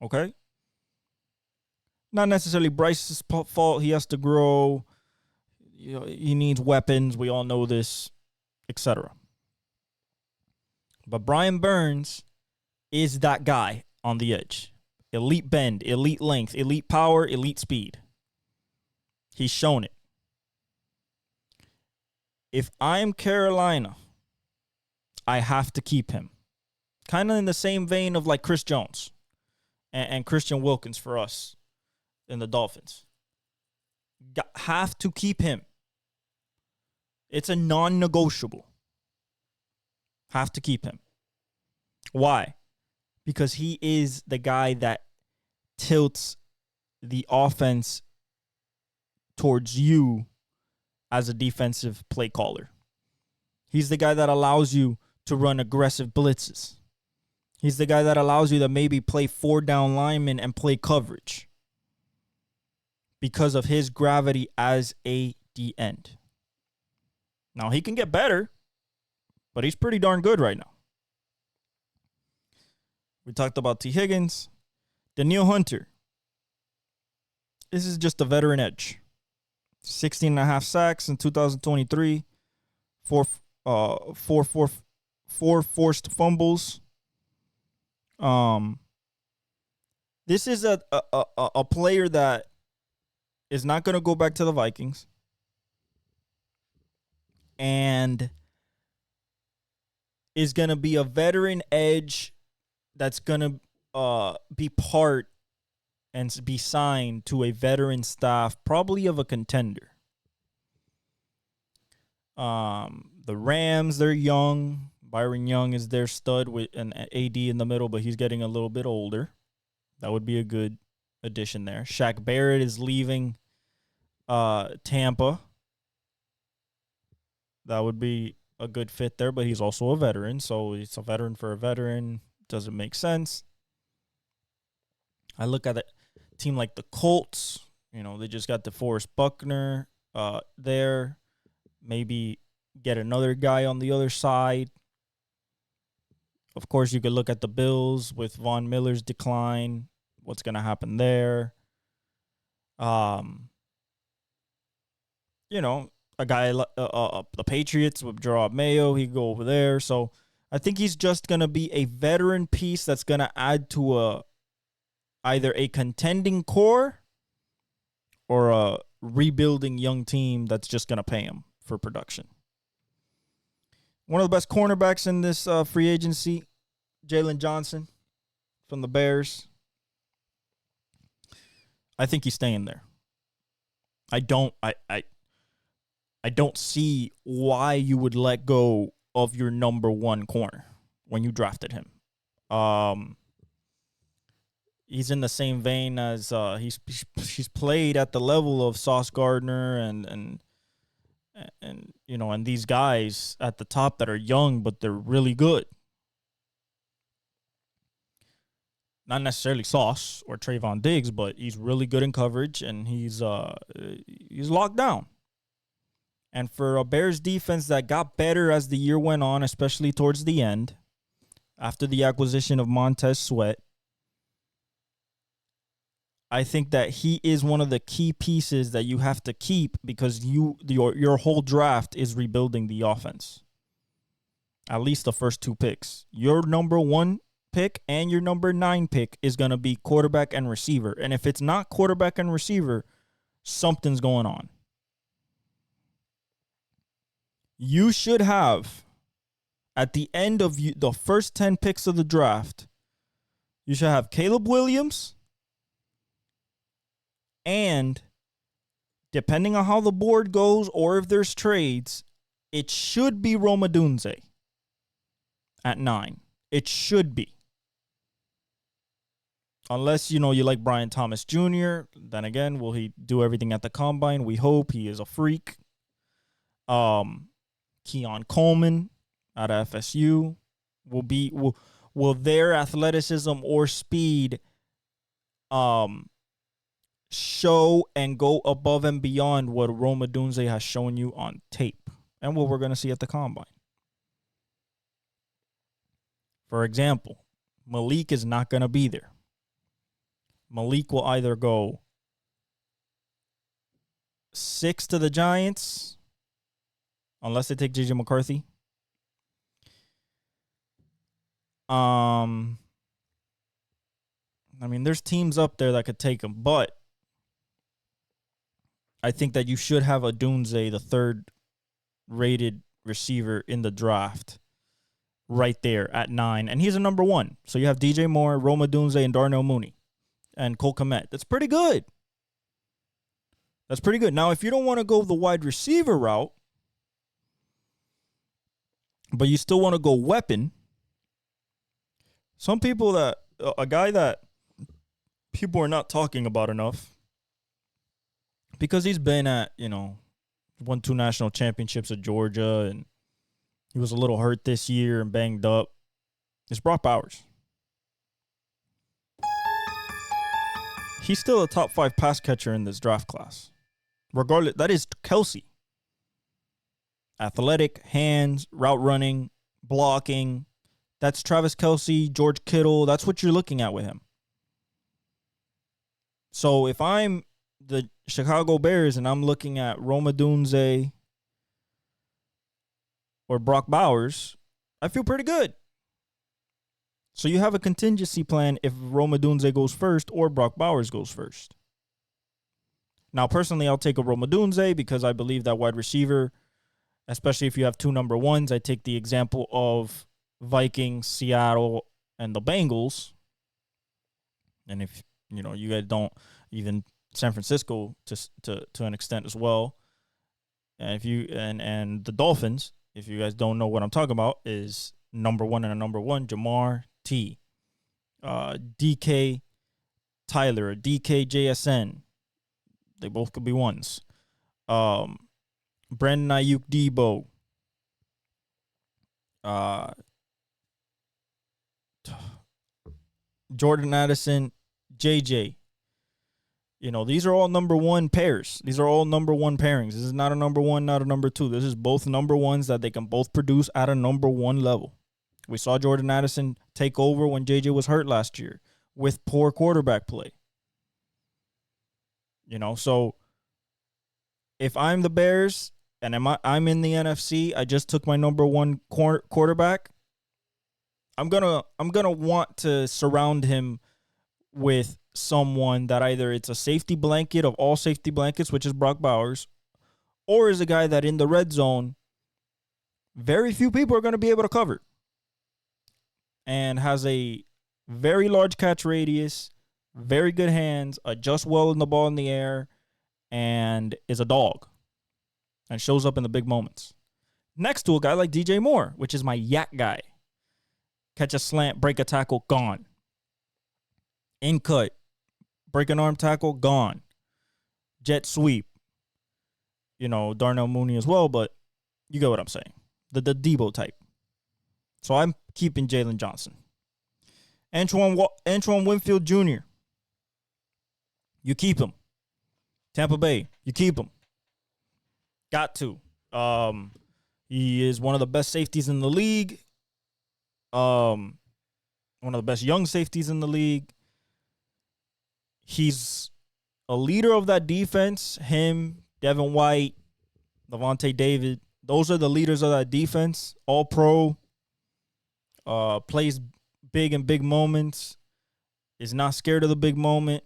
Okay? Not necessarily Bryce's fault. He has to grow. You know, he needs weapons. We all know this, etc. But Brian Burns is that guy on the edge. Elite bend, elite length, elite power, elite speed. He's shown it. If I'm Carolina, I have to keep him. Kind of in the same vein of like Chris Jones and Christian Wilkins for us in the Dolphins. Have to keep him. It's a non-negotiable. Have to keep him. Why? Because he is the guy that tilts the offense towards you as a defensive play caller. He's the guy that allows you to run aggressive blitzes. He's the guy that allows you to maybe play 4 down linemen and play coverage because of his gravity as a D end. Now, he can get better, but he's pretty darn good right now. We talked about T. Higgins. Danielle Hunter. This is just a veteran edge. 16.5 sacks in 2023. Four forced fumbles. This is a player that is not going to go back to the Vikings. And is going to be a veteran edge that's going to be part and be signed to a veteran staff, probably of a contender. The Rams, they're young. Byron Young is their stud with an AD in the middle, but he's getting a little bit older. That would be a good addition there. Shaq Barrett is leaving Tampa. That would be a good fit there, but he's also a veteran, so it's a veteran for a veteran. Doesn't make sense. I look at a team like the Colts. You know, they just got DeForest Buckner there. Maybe get another guy on the other side. Of course, you could look at the Bills with Von Miller's decline. What's going to happen there? You know, a guy, the Patriots with Gerard Mayo, he could go over there. So I think he's just going to be a veteran piece that's going to add to either a contending core or a rebuilding young team that's just going to pay him for production. One of the best cornerbacks in this free agency, Jalen Johnson from the Bears. I think he's staying there. I don't see why you would let go of your number one corner when you drafted him. He's in the same vein as he's played at the level of Sauce Gardner and you know, and these guys at the top that are young, but they're really good. Not necessarily Sauce or Trayvon Diggs, but he's really good in coverage, and he's locked down. And for a Bears defense that got better as the year went on, especially towards the end, after the acquisition of Montez Sweat, I think that he is one of the key pieces that you have to keep because your whole draft is rebuilding the offense. At least the first 2 picks. Your number one pick and your number 9 pick is going to be quarterback and receiver. And if it's not quarterback and receiver, something's going on. You should have, at the end of the first 10 picks of the draft, you should have Caleb Williams and, depending on how the board goes or if there's trades, it should be Rome Odunze at 9. It should be. Unless, you like Brian Thomas Jr. Then again, will he do everything at the combine? We hope. He is a freak. Keon Coleman out of FSU will their athleticism or speed show and go above and beyond what Rome Odunze has shown you on tape and what we're going to see at the combine. For example, Malik is not going to be there. Malik will either go 6 to the Giants, unless they take J.J. McCarthy. There's teams up there that could take him, but I think that you should have Odunze, the third rated receiver in the draft, right there at 9. And he's a number 1. So you have DJ Moore, Rome Odunze, and Darnell Mooney, and Cole Kmet. That's pretty good. That's pretty good. Now, if you don't want to go the wide receiver route, but you still want to go weapon, some people a guy that people are not talking about enough, because he's been at, won 2 national championships at Georgia, and he was a little hurt this year and banged up, is Brock Bowers. He's still a top 5 pass catcher in this draft class. Regardless, that is Kelsey. Athletic, hands, route running, blocking. That's Travis Kelce, George Kittle. That's what you're looking at with him. So if I'm the Chicago Bears and I'm looking at Rome Odunze or Brock Bowers, I feel pretty good. So you have a contingency plan if Rome Odunze goes first or Brock Bowers goes first. Now, personally, I'll take a Rome Odunze because I believe that wide receiver, especially if you have 2 number 1s, I take the example of Vikings, Seattle, and the Bengals. And if, you guys don't, even San Francisco to an extent as well. And if you and the Dolphins, if you guys don't know what I'm talking about, is number 1 and a number 1, Jamar T. DK Tyler, DK JSN. They both could be 1s. Brandon Ayuk Debo. Jordan Addison, JJ. These are all number 1 pairs. These are all number 1 pairings. This is not a number 1, not a number 2. This is both number 1s that they can both produce at a number 1 level. We saw Jordan Addison take over when JJ was hurt last year with poor quarterback play. So if I'm the Bears and I'm in the NFC, I just took my number 1 quarterback. I'm gonna want to surround him with someone that either it's a safety blanket of all safety blankets, which is Brock Bowers, or is a guy that in the red zone, very few people are going to be able to cover, and has a very large catch radius, very good hands, adjusts well in the ball in the air, and is a dog and shows up in the big moments. Next to a guy like DJ Moore, which is my yak guy. Catch a slant, break a tackle, gone. In cut, break an arm tackle, gone. Jet sweep. Darnell Mooney as well, but you get what I'm saying. The Debo type. So I'm keeping Jalen Johnson. Antoine Winfield Jr. You keep him. Tampa Bay, you keep him. Got to. He is one of the best safeties in the league. One of the best young safeties in the league. He's a leader of that defense. Him, Devin White, Levante David. Those are the leaders of that defense. All pro. Plays big in big moments, is not scared of the big moment.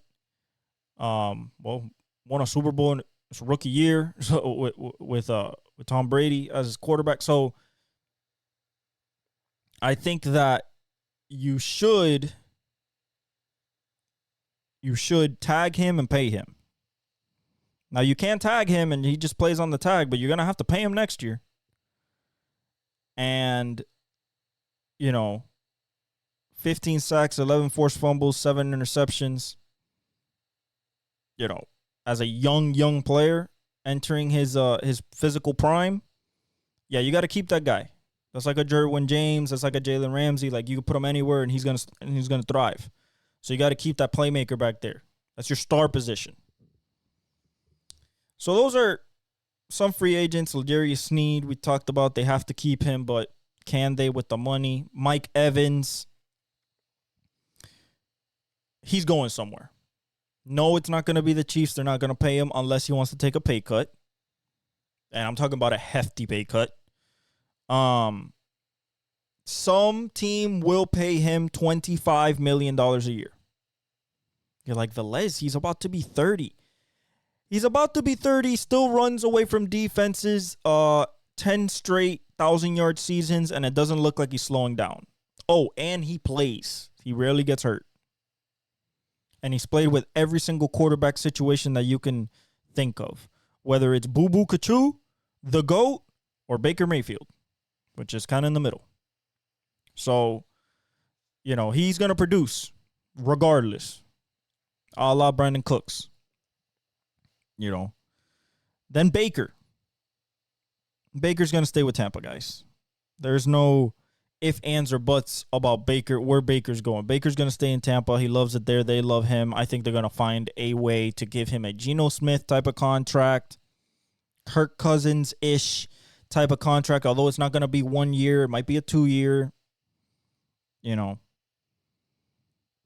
Well, won a Super Bowl in his rookie year so with Tom Brady as his quarterback. So I think that you should tag him and pay him. Now, you can't tag him and he just plays on the tag, but you're going to have to pay him next year. And, 15 sacks, 11 forced fumbles, 7 interceptions. As a young player entering his physical prime, yeah, you got to keep that guy. That's like a Derwin James. That's like a Jalen Ramsey. Like, you can put him anywhere and he's gonna thrive. So you got to keep that playmaker back there. That's your star position. So those are some free agents. L'Jarius Sneed, we talked about. They have to keep him, but can they with the money? Mike Evans, he's going somewhere. No, it's not going to be the Chiefs. They're not going to pay him unless he wants to take a pay cut. And I'm talking about a hefty pay cut. Some team will pay him $25 million a year. You're like, Velez, he's about to be 30. He's about to be 30, still runs away from defenses, 10 straight 1,000-yard seasons, and it doesn't look like he's slowing down. Oh, and he plays. He rarely gets hurt. And he's played with every single quarterback situation that you can think of, whether it's Boo Boo Kachu, the GOAT, or Baker Mayfield, which is kind of in the middle. So, he's going to produce regardless, a la Brandon Cooks. Then Baker. Baker's going to stay with Tampa, guys. There's no ifs, ands, or buts about Baker, where Baker's going. Baker's going to stay in Tampa. He loves it there. They love him. I think they're going to find a way to give him a Geno Smith type of contract, Kirk Cousins-ish type of contract, although it's not going to be 1 year. It might be a 2-year.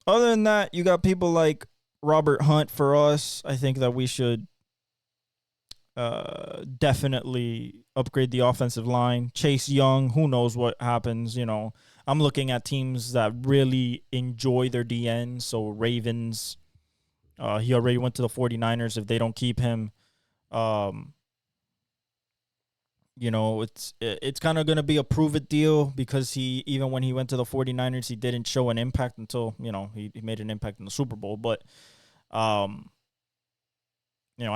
Other than that, you got people like Robert Hunt for us. I think that we should definitely upgrade the offensive line. Chase Young, who knows what happens, I'm looking at teams that really enjoy their DN. So Ravens, he already went to the 49ers if they don't keep him. It's kind of going to be a prove it deal because even when he went to the 49ers, he didn't show an impact until, he made an impact in the Super Bowl. But, I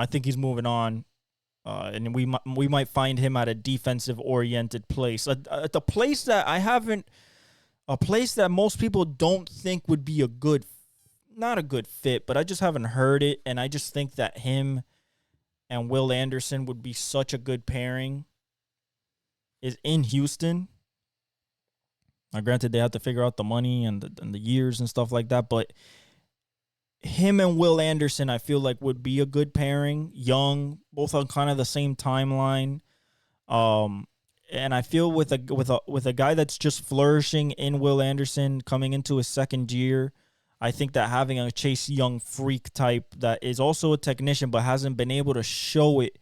think he's moving on. And we might find him at a defensive-oriented place. A place that most people don't think would be not a good fit, but I just haven't heard it. And I just think that him and Will Anderson would be such a good pairing. Is in Houston. Now, granted, they have to figure out the money and the years and stuff like that, but him and Will Anderson, I feel like would be a good pairing. Young, both on kind of the same timeline. And I feel with a guy that's just flourishing in Will Anderson coming into his second year, I think that having a Chase Young freak type that is also a technician but hasn't been able to show it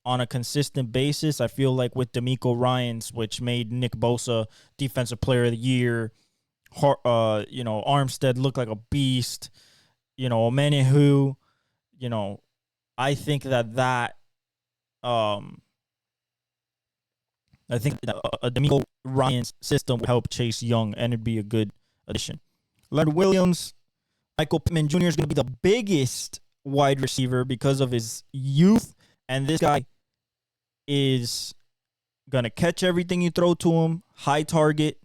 on a consistent basis, I feel like with DeMeco Ryans, which made Nick Bosa Defensive Player of the Year, Armstead look like a beast, Omenihu, I think that I think that a DeMeco Ryans system would help Chase Young, and it'd be a good addition. Leonard Williams, Michael Pittman Jr. is going to be the biggest wide receiver because of his youth, and this guy is going to catch everything you throw to him, high target,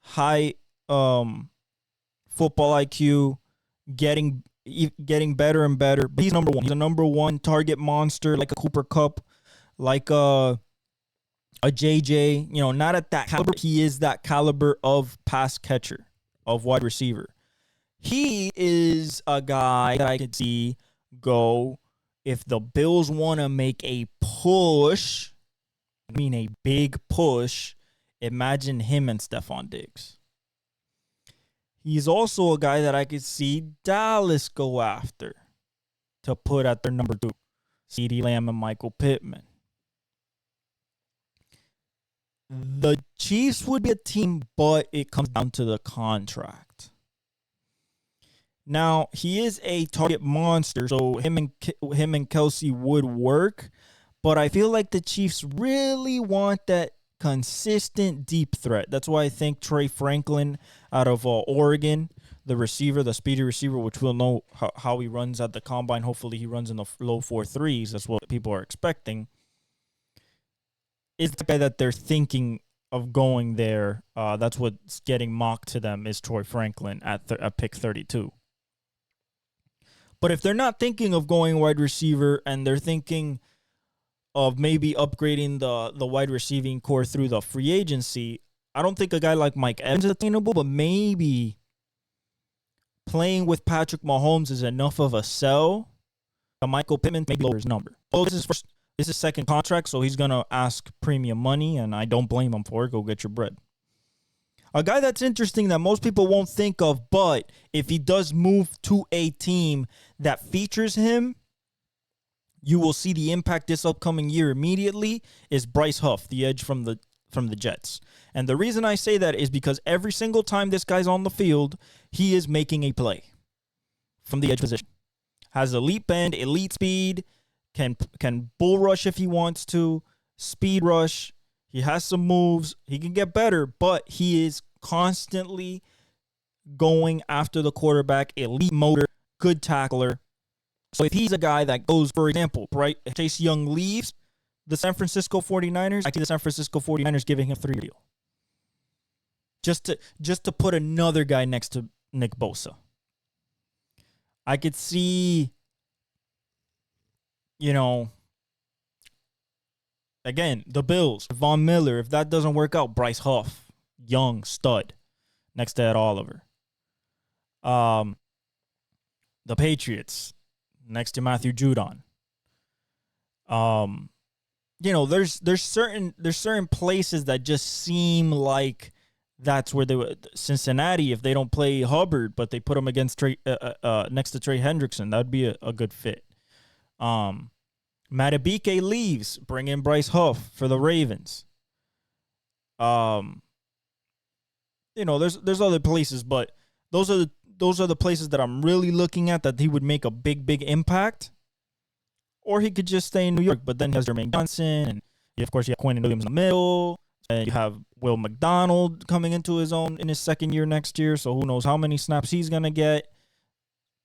high football IQ, getting better and better. But he's number one. He's a number one target monster, like a Cooper Kupp, like a JJ. Not at that caliber. He is that caliber of pass catcher, of wide receiver. He is a guy that I could see go, if the Bills want to make a push, a big push, imagine him and Stephon Diggs. He's also a guy that I could see Dallas go after to put at their number 2, CeeDee Lamb and Michael Pittman. the Chiefs would be a team, but it comes down to the contract. Now, he is a target monster, so him and Kelsey would work, but I feel like the Chiefs really want that consistent deep threat. That's why I think Trey Franklin out of Oregon, the receiver, the speedy receiver, which we'll know how he runs at the combine. Hopefully he runs in the low 4.3s. That's what people are expecting. Is the guy that they're thinking of going there. That's what's getting mocked to them is Troy Franklin at pick 32. But if they're not thinking of going wide receiver and they're thinking of maybe upgrading the wide receiving core through the free agency, I don't think a guy like Mike Evans is attainable, but maybe playing with Patrick Mahomes is enough of a sell. Michael Pittman maybe lower his number. Oh, this is second contract, so he's going to ask premium money, and I don't blame him for it. Go get your bread. A guy that's interesting that most people won't think of, but if he does move to a team that features him, you will see the impact this upcoming year immediately, is Bryce Huff, the edge from the Jets. And the reason I say that is because every single time this guy's on the field, he is making a play from the edge position. Has elite bend, elite speed, can bull rush if he wants to, speed rush. He has some moves. He can get better, but he is constantly going after the quarterback, elite motor, good tackler. So if he's a guy that goes, for example, right, Chase Young leaves the San Francisco 49ers, I see the San Francisco 49ers giving him a 3-year deal. Just to put another guy next to Nick Bosa. I could see, again, the Bills, Von Miller, if that doesn't work out, Bryce Huff, young stud, next to Ed Oliver. The Patriots, next to Matthew Judon. There's certain places that just seem like that's where they would. Cincinnati, if they don't play Hubbard, but they put him against next to Trey Hendrickson, that'd be a good fit. Matabike leaves, bring in Bryce Huff for the Ravens. There's other places, but those are the places that I'm really looking at that he would make a big impact. Or he could just stay in New York, but then he has Jermaine Johnson, and of course you have Quentin Williams in the middle, and you have Will McDonald coming into his own in his second year next year, so who knows how many snaps he's going to get.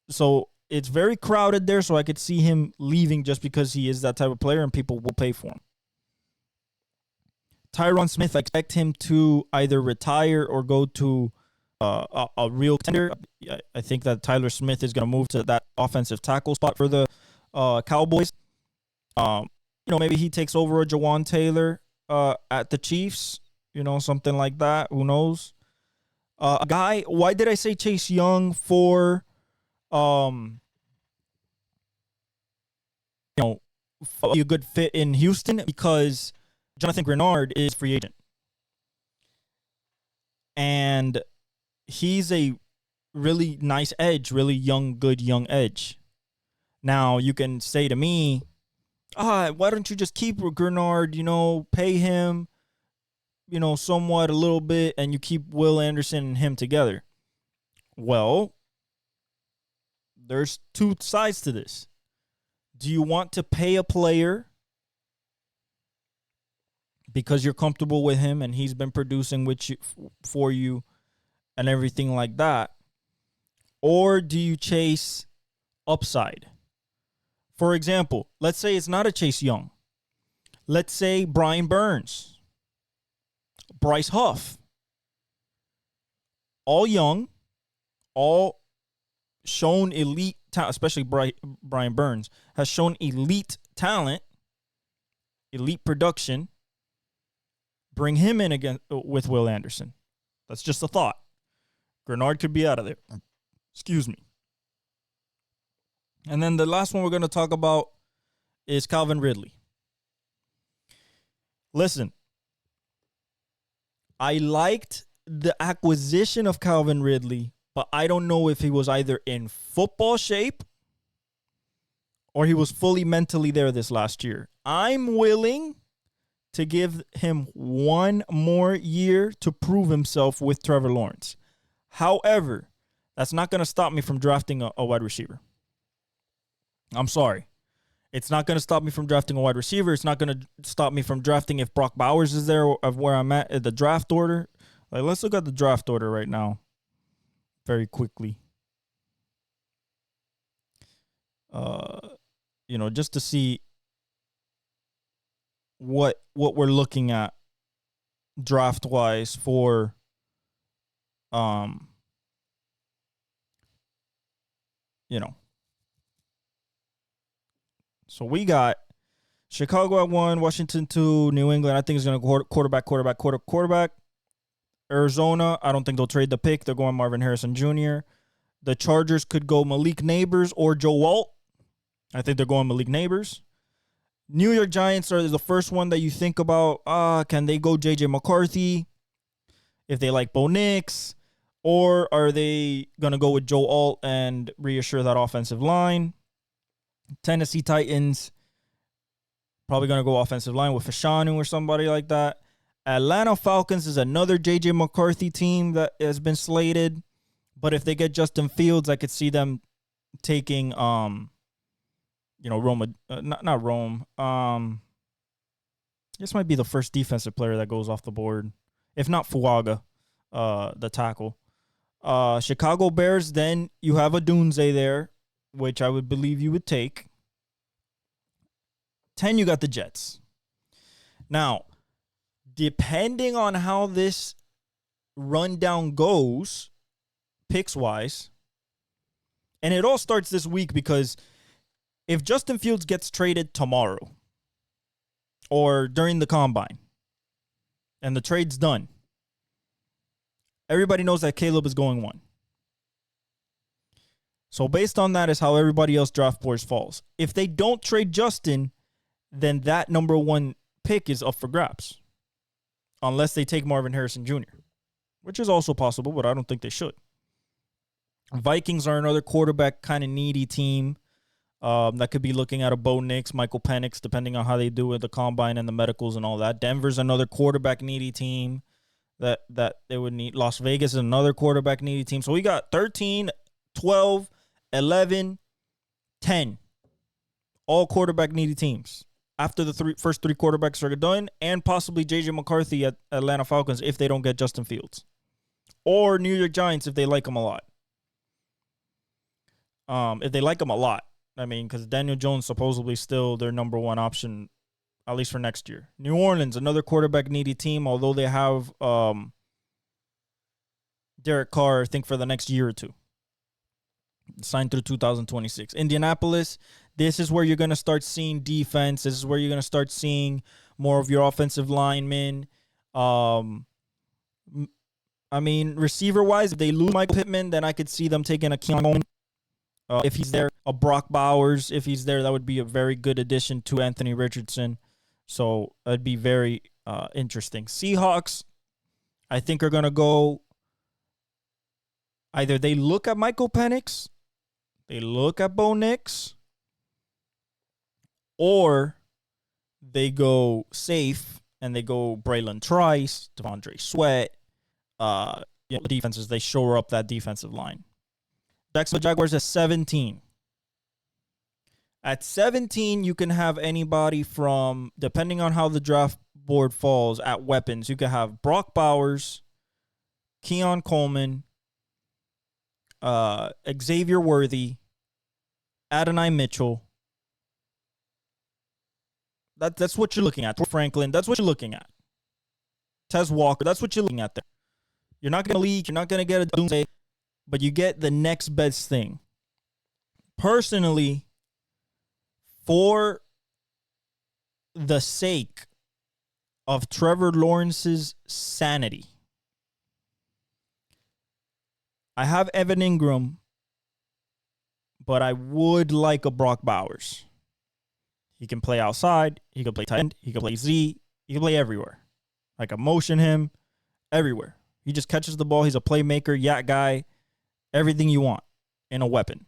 So it's very crowded there, so I could see him leaving just because he is that type of player and people will pay for him. Tyron Smith, I expect him to either retire or go to a real contender. I think that Tyler Smith is going to move to that offensive tackle spot for the Cowboys. Maybe he takes over a Jawan Taylor at the Chiefs, something like that. Who knows? A guy, why did I say Chase Young for, a good fit in Houston? Because Jonathan Grenard is free agent. And he's a really nice edge, really good young edge. Now, you can say to me, why don't you just keep Grenard, pay him, somewhat a little bit, and you keep Will Anderson and him together? Well, there's two sides to this. Do you want to pay a player because you're comfortable with him and he's been producing for you and everything like that? Or do you chase upside? For example, let's say it's not a Chase Young. Let's say Brian Burns, Bryce Huff. All young, all shown elite talent, especially Brian Burns, has shown elite talent, elite production. Bring him in again with Will Anderson. That's just a thought. Grenard could be out of there. Excuse me. And then the last one we're going to talk about is Calvin Ridley. Listen, I liked the acquisition of Calvin Ridley, but I don't know if he was either in football shape or he was fully mentally there this last year. I'm willing to give him one more year to prove himself with Trevor Lawrence. However, that's not going to stop me from drafting a wide receiver. I'm sorry. It's not going to stop me from drafting a wide receiver. It's not going to stop me from drafting if Brock Bowers is there of where I'm at the draft order. Like, let's look at the draft order right now very quickly. Just to see what we're looking at draft wise for so we got Chicago at 1, Washington 2, New England I think is going to go quarterback. Arizona, I don't think they'll trade the pick. They're going Marvin Harrison Jr. The Chargers could go Malik Neighbors or Joe Walt. I think they're going Malik Neighbors. New York Giants are the first one that you think about. Can they go J.J. McCarthy if they like Bo Nix? Or are they going to go with Joe Alt and reassure that offensive line? Tennessee Titans, probably going to go offensive line with Fashanu or somebody like that. Atlanta Falcons is another J.J. McCarthy team that has been slated. But if they get Justin Fields, I could see them taking, Rome. Not Rome. This might be the first defensive player that goes off the board. If not Fuaga, the tackle. Chicago Bears, then you have a Dunze there, which I would believe you would take. 10, you got the Jets. Now, depending on how this rundown goes, picks-wise, and it all starts this week because if Justin Fields gets traded tomorrow or during the combine and the trade's done, everybody knows that Caleb is going 1. So based on that is how everybody else draft boards falls. If they don't trade Justin, then that number 1 pick is up for grabs. Unless they take Marvin Harrison Jr., which is also possible, but I don't think they should. Vikings are another quarterback kind of needy team that could be looking at a Bo Nix, Michael Penix, depending on how they do with the combine and the medicals and all that. Denver's another quarterback needy team that they would need. Las Vegas is another quarterback needy team. So we got 13, 12, 11, 10. All quarterback needy teams. After the first three quarterbacks are done, and possibly J.J. McCarthy at Atlanta Falcons if they don't get Justin Fields. Or New York Giants if they like him a lot. If they like him a lot. I mean, because Daniel Jones supposedly still their number 1 option, at least for next year. New Orleans, another quarterback needy team, although they have Derek Carr, I think, for the next year or two. Signed through 2026. Indianapolis, this is where you're going to start seeing defense. This is where you're going to start seeing more of your offensive linemen. Receiver-wise, if they lose Michael Pittman, then I could see them taking a Keon Coleman. If he's there, a Brock Bowers, if he's there, that would be a very good addition to Anthony Richardson. So it'd be very interesting. Seahawks, I think, are going to go. Either they look at Michael Penix, they look at Bo Nix, or they go safe and they go Braylon Trice, Devondre Sweat. Defenses, they shore up that defensive line. Jacksonville Jaguars at 17. At 17, you can have anybody from, depending on how the draft board falls, at weapons. You can have Brock Bowers, Keon Coleman, Xavier Worthy, Adonai Mitchell. That's what you're looking at. Franklin, that's what you're looking at. Tez Walker, that's what you're looking at there. You're not going to leak. You're not going to get a doomsday, but you get the next best thing. Personally, for the sake of Trevor Lawrence's sanity, I have Evan Ingram, but I would like a Brock Bowers. He can play outside. He can play tight end. He can play Z. He can play everywhere. I can motion him everywhere. He just catches the ball. He's a playmaker, yak guy, everything you want in a weapon.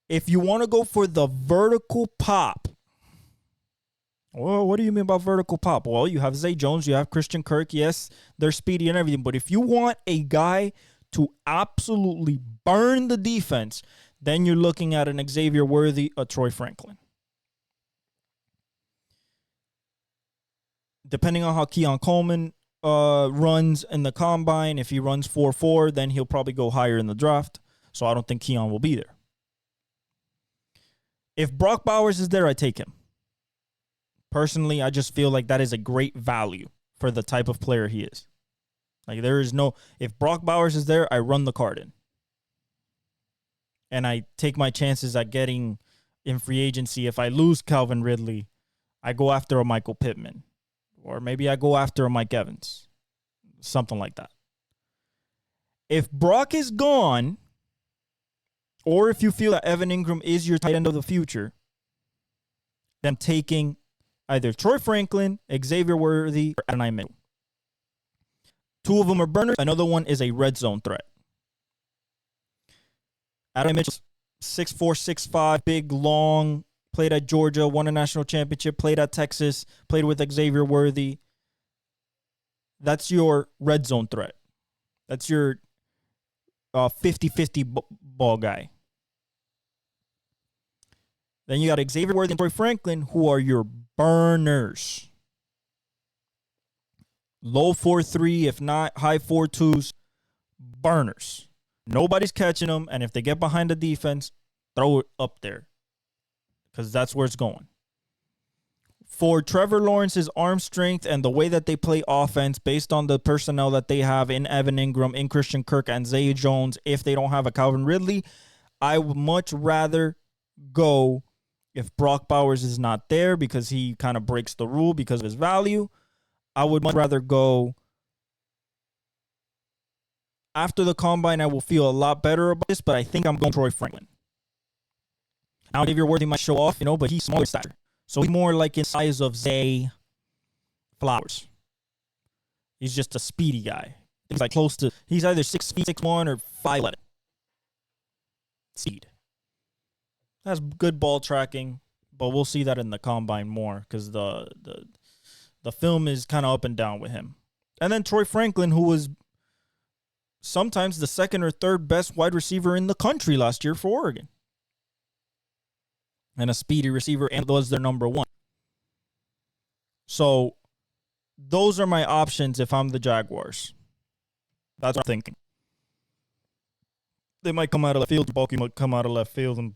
If you want to go for the vertical pop, Well, what do you mean about vertical pop? Well, you have Zay Jones, you have Christian Kirk. Yes, they're speedy and everything. But if you want a guy to absolutely burn the defense, then you're looking at an Xavier Worthy, a Troy Franklin. Depending on how Keon Coleman runs in the combine, if he runs 4.4, then he'll probably go higher in the draft. So I don't think Keon will be there. If Brock Bowers is there, I take him. Personally, I just feel like that is a great value for the type of player he is. Like, there is no, if Brock Bowers is there, I run the card in. And I take my chances at getting in free agency. If I lose Calvin Ridley, I go after a Michael Pittman. Or maybe I go after a Mike Evans. Something like that. If Brock is gone, or if you feel that Evan Ingram is your tight end of the future, then taking either Troy Franklin, Xavier Worthy, or Adonai Mitchell. Two of them are burners. Another one is a red zone threat. Adonai Mitchell, 6'4", 6'5", big, long, played at Georgia, won a national championship, played at Texas, played with Xavier Worthy. That's your red zone threat. That's your 50-50 ball guy. Then you got Xavier Worthy and Troy Franklin, who are your burners. Low 4.3, if not high 4.2s, burners. Nobody's catching them, and if they get behind the defense, throw it up there because that's where it's going. For Trevor Lawrence's arm strength and the way that they play offense based on the personnel that they have in Evan Ingram, in Christian Kirk, and Zay Jones, if they don't have a Calvin Ridley, I would much rather go if Brock Bowers is not there because he kind of breaks the rule because of his value. I would much rather go after the combine. I will feel a lot better about this, but I think I'm going Troy Franklin. Now, Xavier Worthy might show off, but he's smaller stature. So he's more like in size of Zay Flowers. He's just a speedy guy. He's like he's either 6 feet, 6'1", or 5'11". Speed. Has good ball tracking, but we'll see that in the combine more because the film is kind of up and down with him. And then Troy Franklin, who was sometimes the second or third best wide receiver in the country last year for Oregon. And a speedy receiver, and was their number one. So those are my options if I'm the Jaguars. That's what I'm thinking. They might come out of left field. Bulky might come out of left field and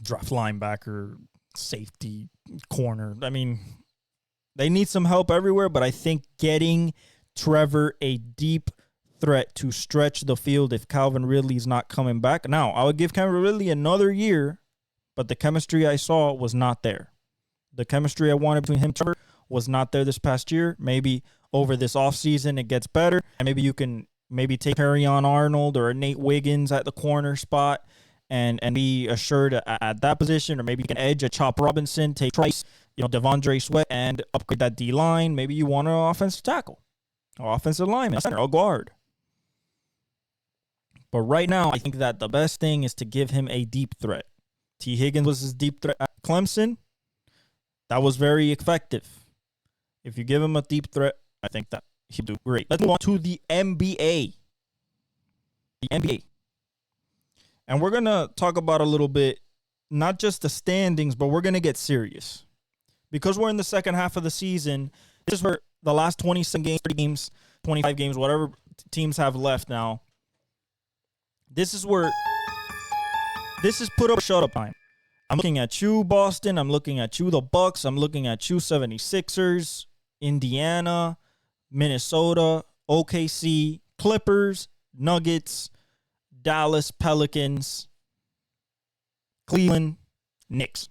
draft linebacker, safety, corner. I mean, they need some help everywhere, but I think getting Trevor a deep threat to stretch the field if Calvin Ridley's not coming back. Now, I would give Calvin Ridley another year, but the chemistry I saw was not there. The chemistry I wanted between him and Trevor was not there this past year. Maybe over this offseason it gets better, and maybe you can take Perrion Arnold or Nate Wiggins at the corner spot and be assured at that position, or maybe you can edge a Chop Robinson, take Trice, Devondre Sweat, and upgrade that D-line. Maybe you want an offensive tackle, or offensive lineman, center, or guard. But right now, I think that the best thing is to give him a deep threat. T. Higgins was his deep threat at Clemson. That was very effective. If you give him a deep threat, I think that he'll do great. Let's move on to the NBA. The NBA. And we're going to talk about a little bit, not just the standings, but we're going to get serious. Because we're in the second half of the season, this is where the last 27 games, 30 games, 25 games, whatever teams have left now, this is put up or shut up time. I'm looking at you, Boston. I'm looking at you, the Bucks. I'm looking at you, 76ers, Indiana, Minnesota, OKC, Clippers, Nuggets, Dallas, Pelicans, Cleveland, Knicks.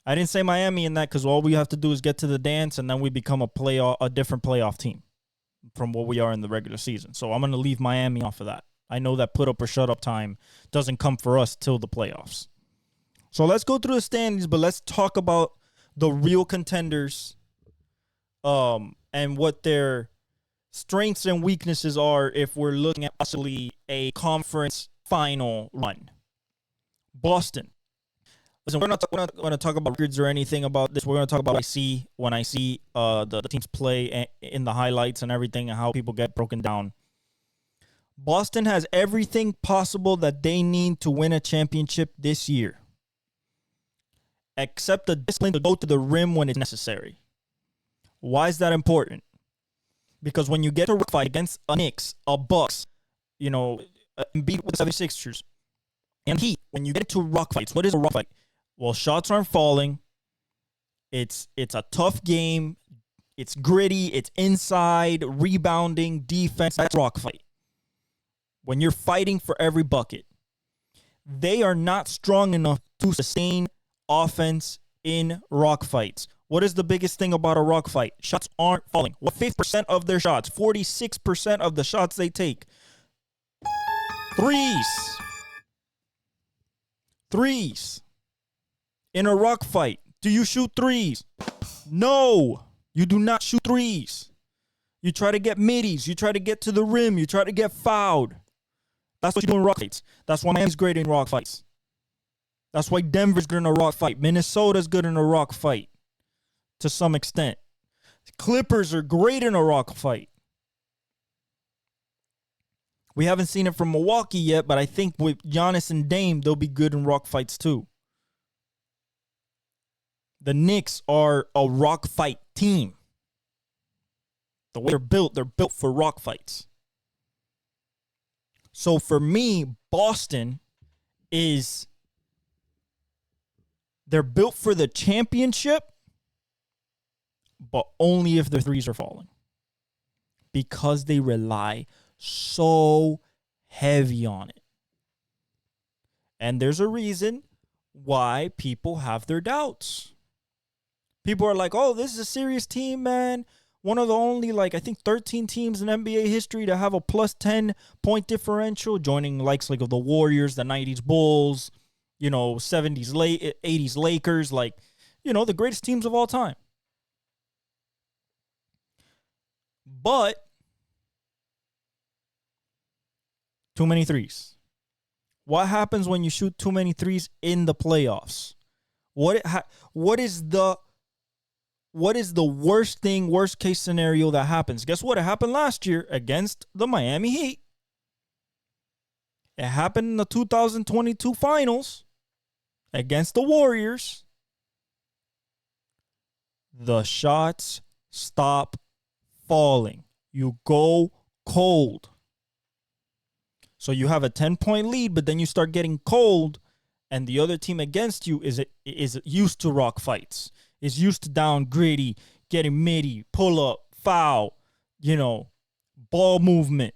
I didn't say Miami in that because all we have to do is get to the dance, and then we become a different playoff team from what we are in the regular season. So I'm going to leave Miami off of that. I know that put up or shut up time doesn't come for us till the playoffs. So let's go through the standings, but let's talk about the real contenders and what their strengths and weaknesses are if we're looking at possibly a conference final run. Boston. Listen, we're not going to talk about records or anything about this. We're going to talk about what I see when I see the teams play in the highlights and everything and how people get broken down. Boston has everything possible that they need to win a championship this year, except the discipline to go to the rim when it's necessary. Why is that important? Because when you get a fight against a Knicks, a Bucks, beat with the 76ers, and Heat, when you get to rock fights, what is a rock fight? Well, shots aren't falling. It's a tough game. It's gritty. It's inside, rebounding, defense. That's rock fight. When you're fighting for every bucket. They are not strong enough to sustain offense in rock fights. What is the biggest thing about a rock fight? Shots aren't falling. What 50% of their shots, 46% of the shots they take. Threes. In a rock fight, do you shoot threes? No, you do not shoot threes. You try to get middies. You try to get to the rim. You try to get fouled. That's what you do in rock fights. That's why Miami's great in rock fights. That's why Denver's good in a rock fight. Minnesota's good in a rock fight to some extent. Clippers are great in a rock fight. We haven't seen it from Milwaukee yet, but I think with Giannis and Dame, they'll be good in rock fights too. The Knicks are a rock fight team. The way they're built for rock fights. So for me, Boston they're built for the championship, but only if their threes are falling. Because they rely so heavy on it. And there's a reason why people have their doubts. People are like, oh, this is a serious team, man. One of the only, I think 13 teams in NBA history to have a plus 10 point differential, joining likes of the Warriors, the 90s Bulls, 70s, 80s Lakers, the greatest teams of all time. But too many threes. What happens when you shoot too many threes in the playoffs? What is the worst case scenario that happens? Guess what? It happened last year against the Miami Heat. It happened in the 2022 finals against the Warriors. The shots stop falling. You go cold. So you have a 10-point lead, but then you start getting cold, and the other team against you is used to rock fights. Is used to down gritty, getting midi, pull up, foul, ball movement,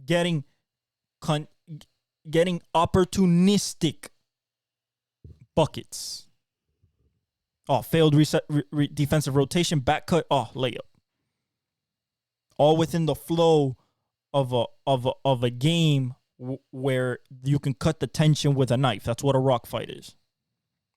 getting opportunistic buckets. Oh, failed defensive rotation, back cut, layup. All within the flow of a game where you can cut the tension with a knife. That's what a rock fight is.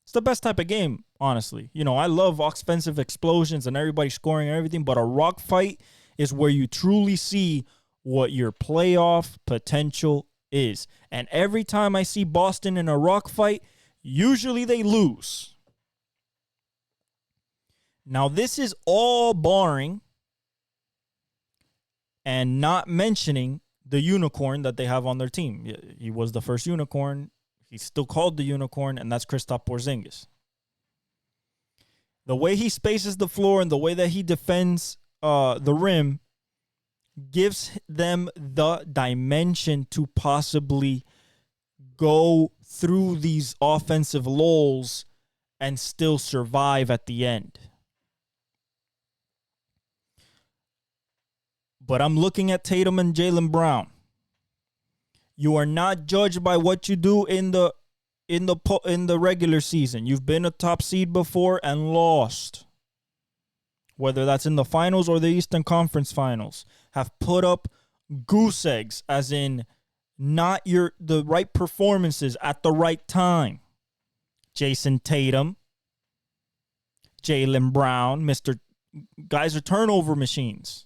It's the best type of game, honestly. I love offensive explosions and everybody scoring and everything, but a rock fight is where you truly see what your playoff potential is. And every time I see Boston in a rock fight, usually they lose. Now, this is all barring and not mentioning the unicorn that they have on their team. He was the first unicorn. He's still called the unicorn, and that's Kristaps Porzingis. The way he spaces the floor and the way that he defends the rim gives them the dimension to possibly go through these offensive lulls and still survive at the end. But I'm looking at Tatum and Jaylen Brown. You are not judged by what you do in the regular season. You've been a top seed before and lost. Whether that's in the finals or the Eastern Conference Finals. Have put up goose eggs, as in not the right performances at the right time. Jason Tatum, Jaylen Brown, guys are turnover machines.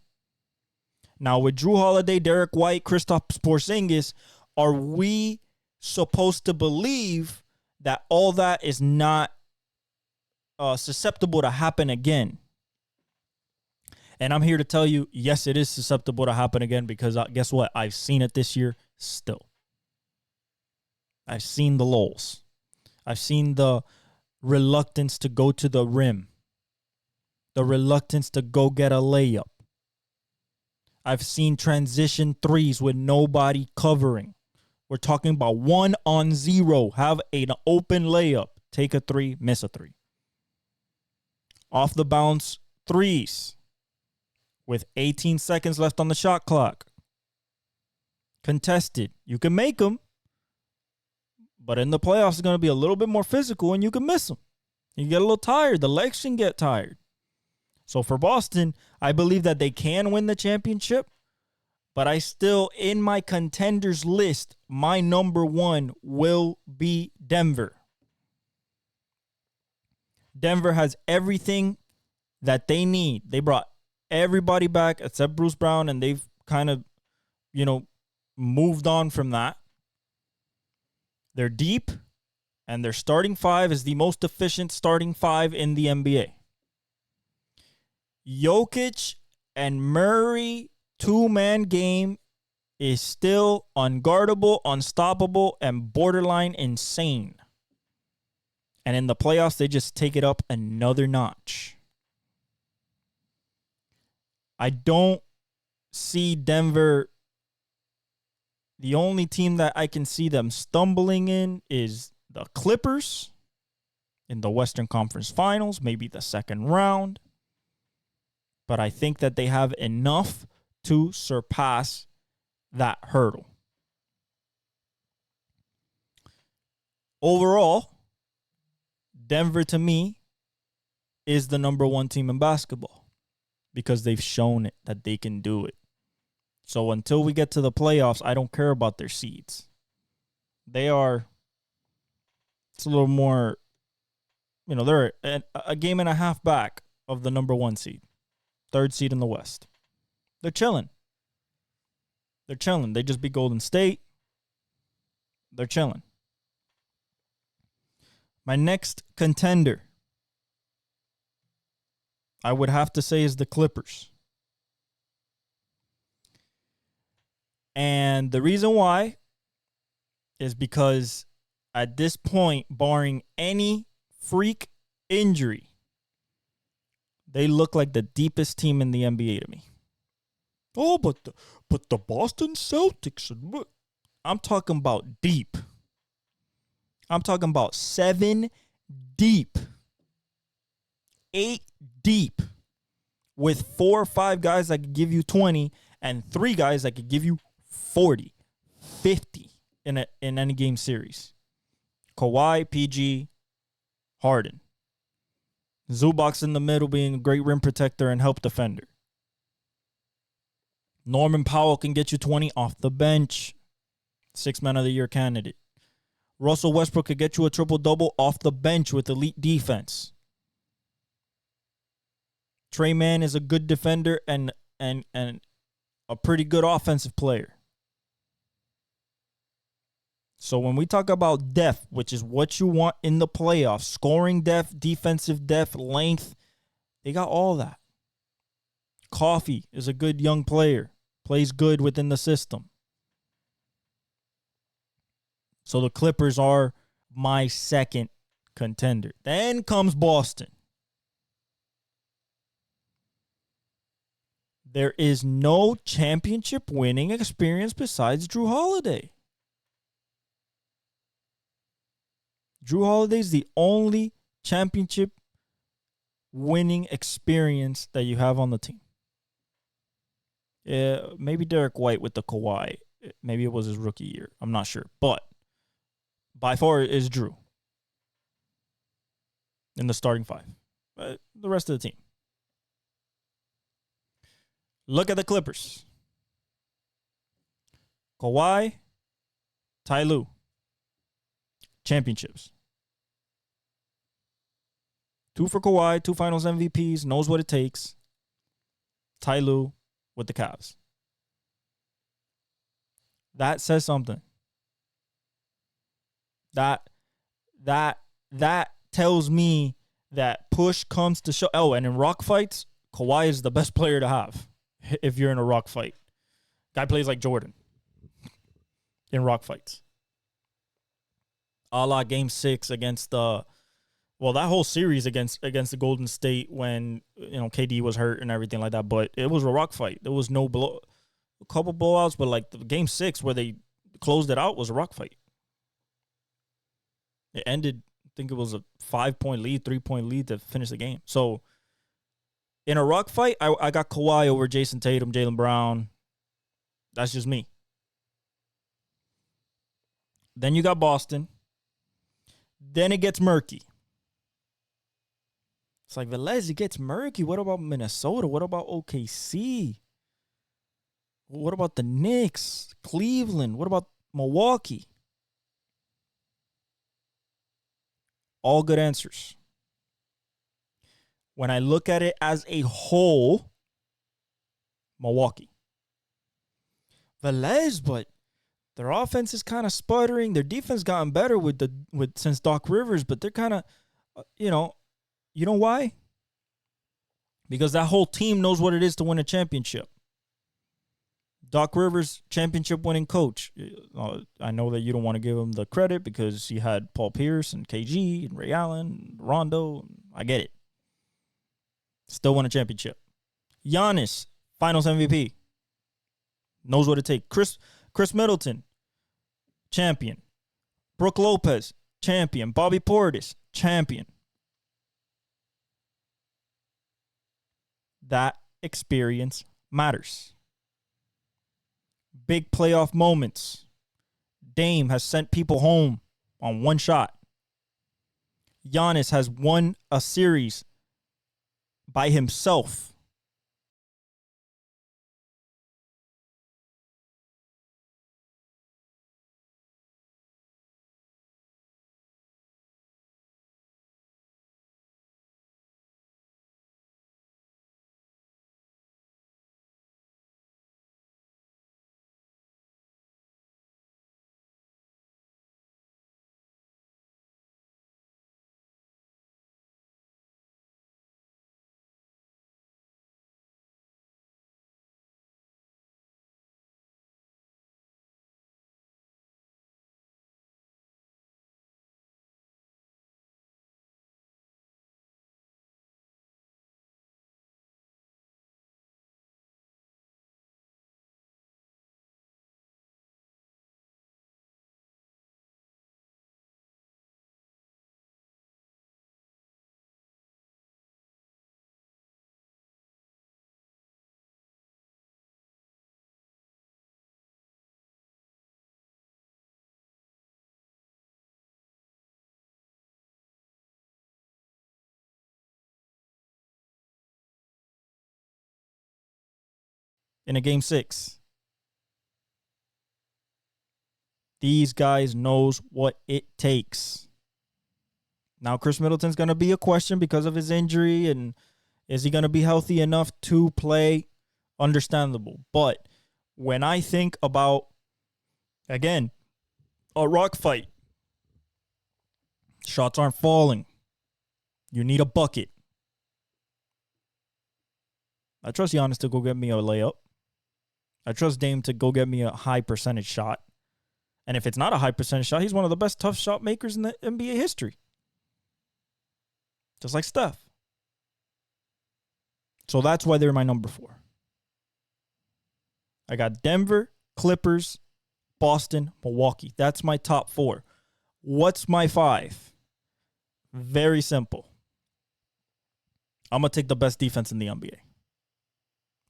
Now with Drew Holiday, Derek White, Kristaps Porzingis, are we supposed to believe that all that is not susceptible to happen again. And I'm here to tell you, yes, it is susceptible to happen again because guess what? I've seen it this year still. I've seen the lulls. I've seen the reluctance to go to the rim. The reluctance to go get a layup. I've seen transition threes with nobody covering. We're talking about 1-on-0. Have an open layup. Take a three, miss a three. Off the bounce threes with 18 seconds left on the shot clock. Contested. You can make them, but in the playoffs, it's going to be a little bit more physical and you can miss them. You get a little tired. The legs can get tired. So for Boston, I believe that they can win the championship, but I still, in my contenders list, my number one will be Denver. Denver has everything that they need. They brought everybody back except Bruce Brown, and they've kind of, moved on from that. They're deep, and their starting five is the most efficient starting five in the NBA. Jokic and Murray two-man game is still unguardable, unstoppable, and borderline insane. And in the playoffs, they just take it up another notch. I don't see Denver. The only team that I can see them stumbling in is the Clippers in the Western Conference Finals, maybe the second round. But I think that they have enough to surpass that hurdle. Overall, Denver, to me, is the number one team in basketball because they've shown it that they can do it. So until we get to the playoffs, I don't care about their seeds. It's a little more, they're a game and a half back of the number one seed, third seed in the West. They're chilling. They just beat Golden State. They're chilling. My next contender, I would have to say, is the Clippers. And the reason why is because at this point, barring any freak injury, they look like the deepest team in the NBA to me. Oh, but the Boston Celtics. I'm talking about deep. I'm talking about 7 deep, 8 deep, with 4 or 5 guys that could give you 20 and 3 guys that could give you 40, 50 in any game series. Kawhi, PG, Harden. Zubac in the middle being a great rim protector and help defender. Norman Powell can get you 20 off the bench. 6th Man of the Year candidate. Russell Westbrook could get you a triple-double off the bench with elite defense. Trey Mann is a good defender and a pretty good offensive player. So when we talk about depth, which is what you want in the playoffs, scoring depth, defensive depth, length, they got all that. Coffee is a good young player, plays good within the system. So the Clippers are my second contender. Then comes Boston. There is no championship winning experience besides Drew Holiday. Drew Holiday is the only championship winning experience that you have on the team. Maybe Derek White with the Kawhi. Maybe it was his rookie year. I'm not sure. But by far is Drew in the starting 5. The rest of the team. Look at the Clippers. Kawhi, Ty Lue. Championships. 2 for Kawhi, 2 finals MVPs, knows what it takes. Ty Lue with the Cavs. That says something. That that tells me that push comes to shove. Oh, and in rock fights, Kawhi is the best player to have if you're in a rock fight. Guy plays like Jordan in rock fights. A la Game 6 against that whole series against the Golden State when KD was hurt and everything like that. But it was a rock fight. There was a couple blowouts, but like the Game 6 where they closed it out was a rock fight. It ended, I think it was a 5-point lead, 3-point lead to finish the game. So in a rock fight, I got Kawhi over Jason Tatum, Jaylen Brown. That's just me. Then you got Boston. Then it gets murky. It's like, Velez, it gets murky. What about Minnesota? What about OKC? What about the Knicks? Cleveland? What about Milwaukee? All good answers. When I look at it as a whole, Milwaukee. Velez, but their offense is kind of sputtering. Their defense gotten better since Doc Rivers, but they're kind of, you know why? Because that whole team knows what it is to win a championship. Doc Rivers, championship winning coach. I know that you don't want to give him the credit because he had Paul Pierce and KG and Ray Allen, and Rondo. I get it. Still won a championship. Giannis, Finals MVP. Knows what it takes. Chris Middleton, champion. Brook Lopez, champion. Bobby Portis, champion. That experience matters. Big playoff moments. Dame has sent people home on one shot. Giannis has won a series by himself. In a game 6. These guys knows what it takes. Now, Chris Middleton's going to be a question because of his injury, and is he going to be healthy enough to play? Understandable. But when I think about, again, a rock fight, shots aren't falling. You need a bucket. I trust Giannis to go get me a layup. I trust Dame to go get me a high percentage shot. And if it's not a high percentage shot, he's one of the best tough shot makers in the NBA history. Just like Steph. So that's why they're my number 4. I got Denver, Clippers, Boston, Milwaukee. That's my top 4. What's my 5? Very simple. I'm going to take the best defense in the NBA.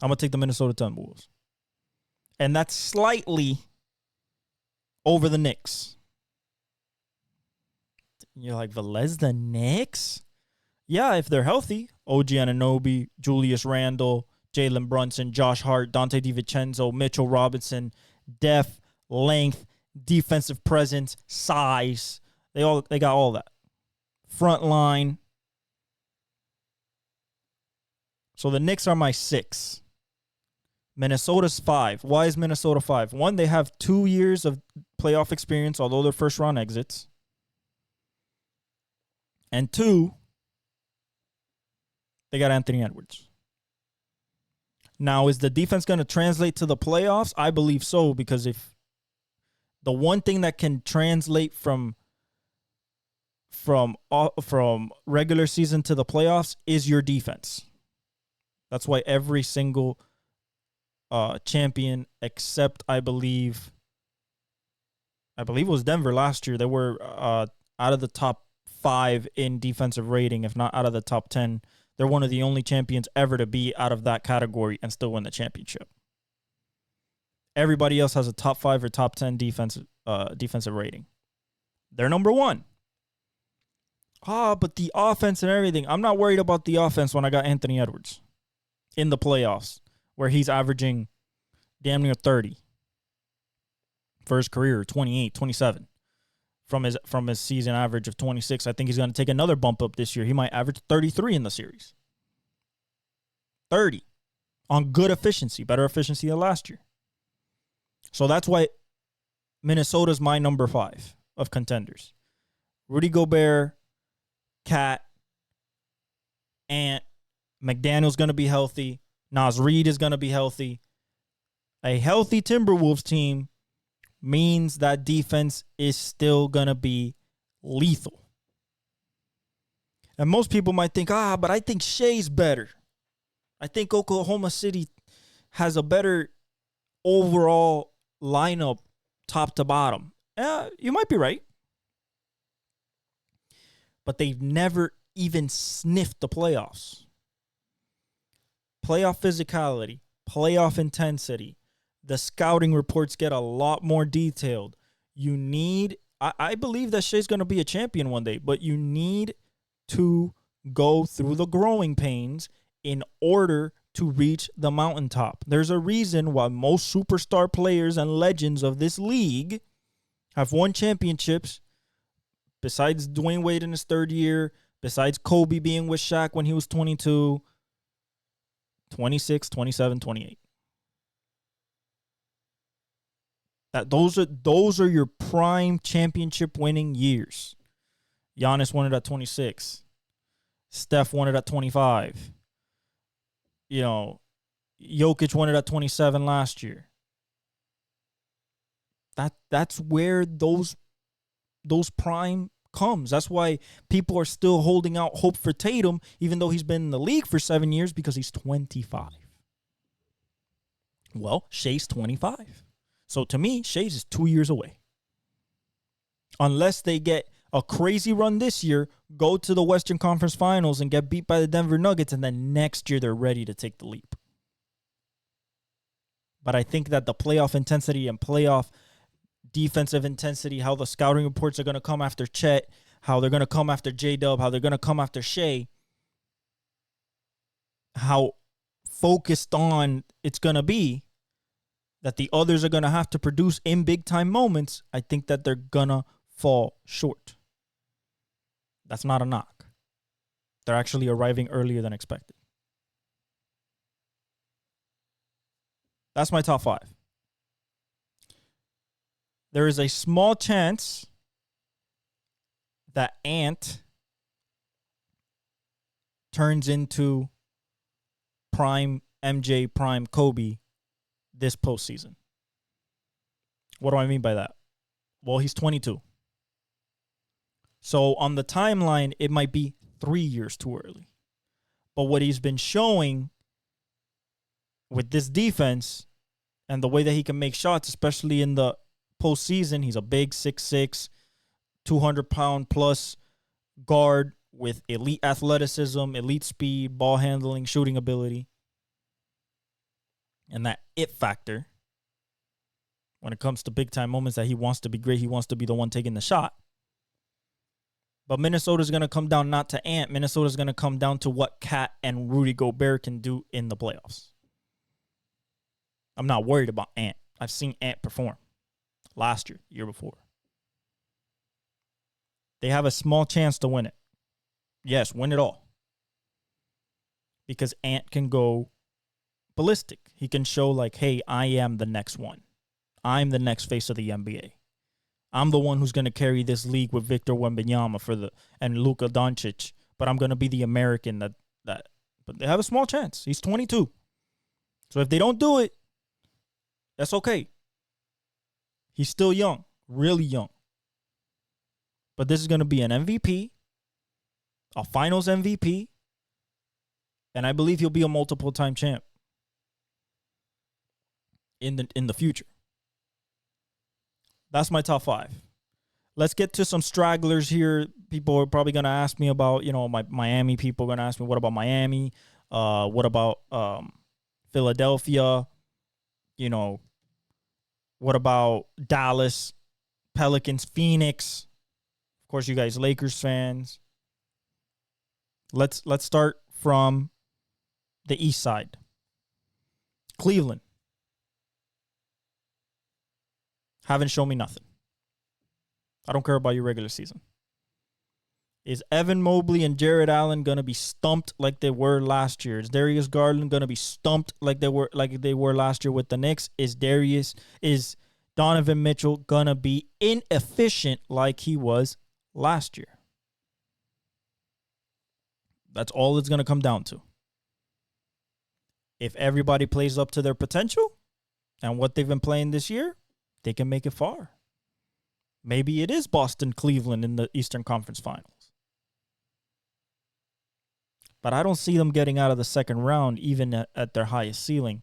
I'm going to take the Minnesota Timberwolves. And that's slightly over the Knicks. You're like, Velez, the Knicks? Yeah, if they're healthy. OG Anunoby, Julius Randle, Jalen Brunson, Josh Hart, Dante DiVincenzo, Mitchell Robinson, depth, length, defensive presence, size. They got all that. Front line. So the Knicks are my 6. Minnesota's 5. Why is Minnesota 5? 1, they have 2 years of playoff experience, although they're first-round exits. And 2, they got Anthony Edwards. Now, is the defense going to translate to the playoffs? I believe so, because if the one thing that can translate from regular season to the playoffs is your defense. That's why every single champion, except I believe it was Denver last year, they were out of the top 5 in defensive rating, if not out of the top 10. They're one of the only champions ever to be out of that category and still win the championship. Everybody else has a top 5 or top 10 defensive rating. They're number 1. But the offense and everything. I'm not worried about the offense when I got Anthony Edwards in the playoffs, where he's averaging damn near 30 for his career, 28, 27. From his season average of 26. I think he's going to take another bump up this year. He might average 33 in the series. 30 on good efficiency, better efficiency than last year. So that's why Minnesota's my number 5 of contenders. Rudy Gobert, Cat, Ant, McDaniel's going to be healthy. Naz Reid is going to be healthy. A healthy Timberwolves team means that defense is still going to be lethal. And most people might think, but I think Shea's better. I think Oklahoma City has a better overall lineup top to bottom. You might be right. But they've never even sniffed the playoffs. Playoff physicality, playoff intensity. The scouting reports get a lot more detailed. I believe that Shea's going to be a champion one day, but you need to go through the growing pains in order to reach the mountaintop. There's a reason why most superstar players and legends of this league have won championships, besides Dwayne Wade in his 3rd year, besides Kobe being with Shaq when he was 22, 26, 27, 28. Those are your prime championship winning years. Giannis won it at 26. Steph won it at 25. Jokic won it at 27 last year. That's where those prime comes. That's why people are still holding out hope for Tatum, even though he's been in the league for 7 years, because he's 25. Well, Shea's 25. So to me, Shea's is 2 years away. Unless they get a crazy run this year, go to the Western Conference Finals and get beat by the Denver Nuggets, and then next year they're ready to take the leap. But I think that the playoff intensity and playoff defensive intensity, how the scouting reports are going to come after Chet, how they're going to come after J-Dub, how they're going to come after Shea, how focused on it's going to be, that the others are going to have to produce in big-time moments, I think that they're going to fall short. That's not a knock. They're actually arriving earlier than expected. That's my top 5. There is a small chance that Ant turns into prime MJ, prime Kobe this postseason. What do I mean by that? Well, he's 22. So on the timeline, it might be 3 years too early. But what he's been showing with this defense and the way that he can make shots, especially in the postseason, he's a big 6'6", 200-pound plus guard with elite athleticism, elite speed, ball handling, shooting ability. And that it factor, when it comes to big-time moments that he wants to be great, he wants to be the one taking the shot. But Minnesota's going to come down not to Ant. Minnesota's going to come down to what Cat and Rudy Gobert can do in the playoffs. I'm not worried about Ant. I've seen Ant perform last year, year before. They have a small chance to win it. Yes, win it all. Because Ant can go ballistic. He can show like, hey, I am the next one. I'm the next face of the NBA. I'm the one who's going to carry this league with Victor Wembanyama and Luka Doncic, but I'm going to be the American that. But they have a small chance. He's 22. So if they don't do it, that's okay. He's still young, really young. But this is going to be an MVP, a finals MVP, and I believe he'll be a multiple-time champ in the future. That's my top 5. Let's get to some stragglers here. People are probably going to ask me about, my Miami people are going to ask me, what about Miami? What about Philadelphia? What about Dallas, Pelicans, Phoenix? Of course, you guys Lakers fans. Let's start from the east side. Cleveland. Haven't shown me nothing. I don't care about your regular season. Is Evan Mobley and Jared Allen going to be stumped like they were last year? Is Darius Garland going to be stumped like they were last year with the Knicks? Is Donovan Mitchell going to be inefficient like he was last year? That's all it's going to come down to. If everybody plays up to their potential and what they've been playing this year, they can make it far. Maybe it is Boston, Cleveland in the Eastern Conference Finals. But I don't see them getting out of the second round even at their highest ceiling,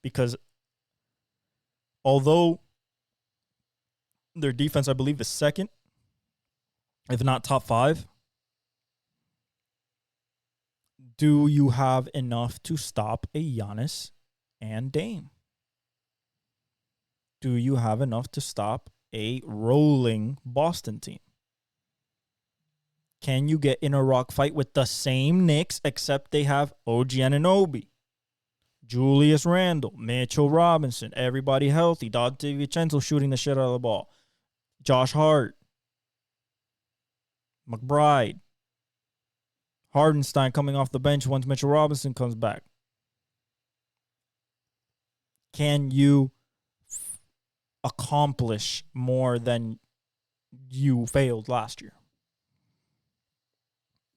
because although their defense, I believe, is second, if not top 5, do you have enough to stop a Giannis and Dame? Do you have enough to stop a rolling Boston team? Can you get in a rock fight with the same Knicks, except they have OG Anunoby, Julius Randle, Mitchell Robinson, everybody healthy, Dante Vincenzo shooting the shit out of the ball, Josh Hart, McBride, Hardenstein coming off the bench once Mitchell Robinson comes back? Can you accomplish more than you failed last year?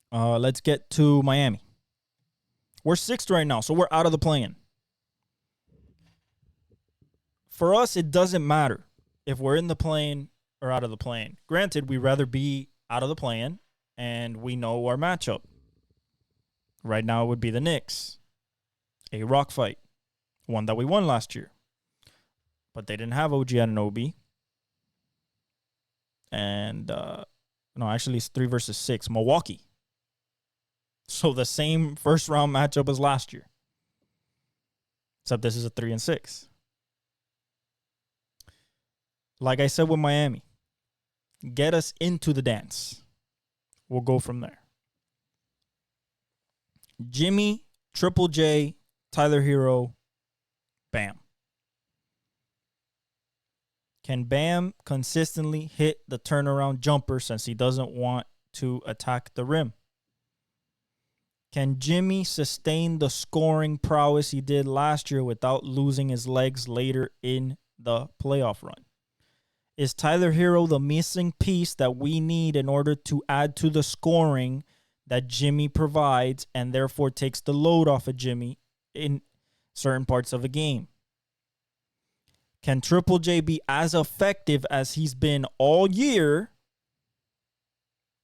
Let's get to Miami. We're 6th right now, so we're out of the play-in. For us, it doesn't matter if we're in the play-in or out of the play-in. Granted, we'd rather be out of the play-in, and we know our matchup. Right now, it would be the Knicks. A rock fight. One that we won last year. But they didn't have OG Anunoby. And, no, actually, it's 3 versus 6. Milwaukee. So the same first round matchup as last year. Except this is a 3 and 6. Like I said with Miami, get us into the dance. We'll go from there. Jimmy, Triple J, Tyler Hero, Bam. Can Bam consistently hit the turnaround jumper since he doesn't want to attack the rim? Can Jimmy sustain the scoring prowess he did last year without losing his legs later in the playoff run? Is Tyler Hero the missing piece that we need in order to add to the scoring that Jimmy provides and therefore takes the load off of Jimmy in certain parts of a game? Can Triple J be as effective as he's been all year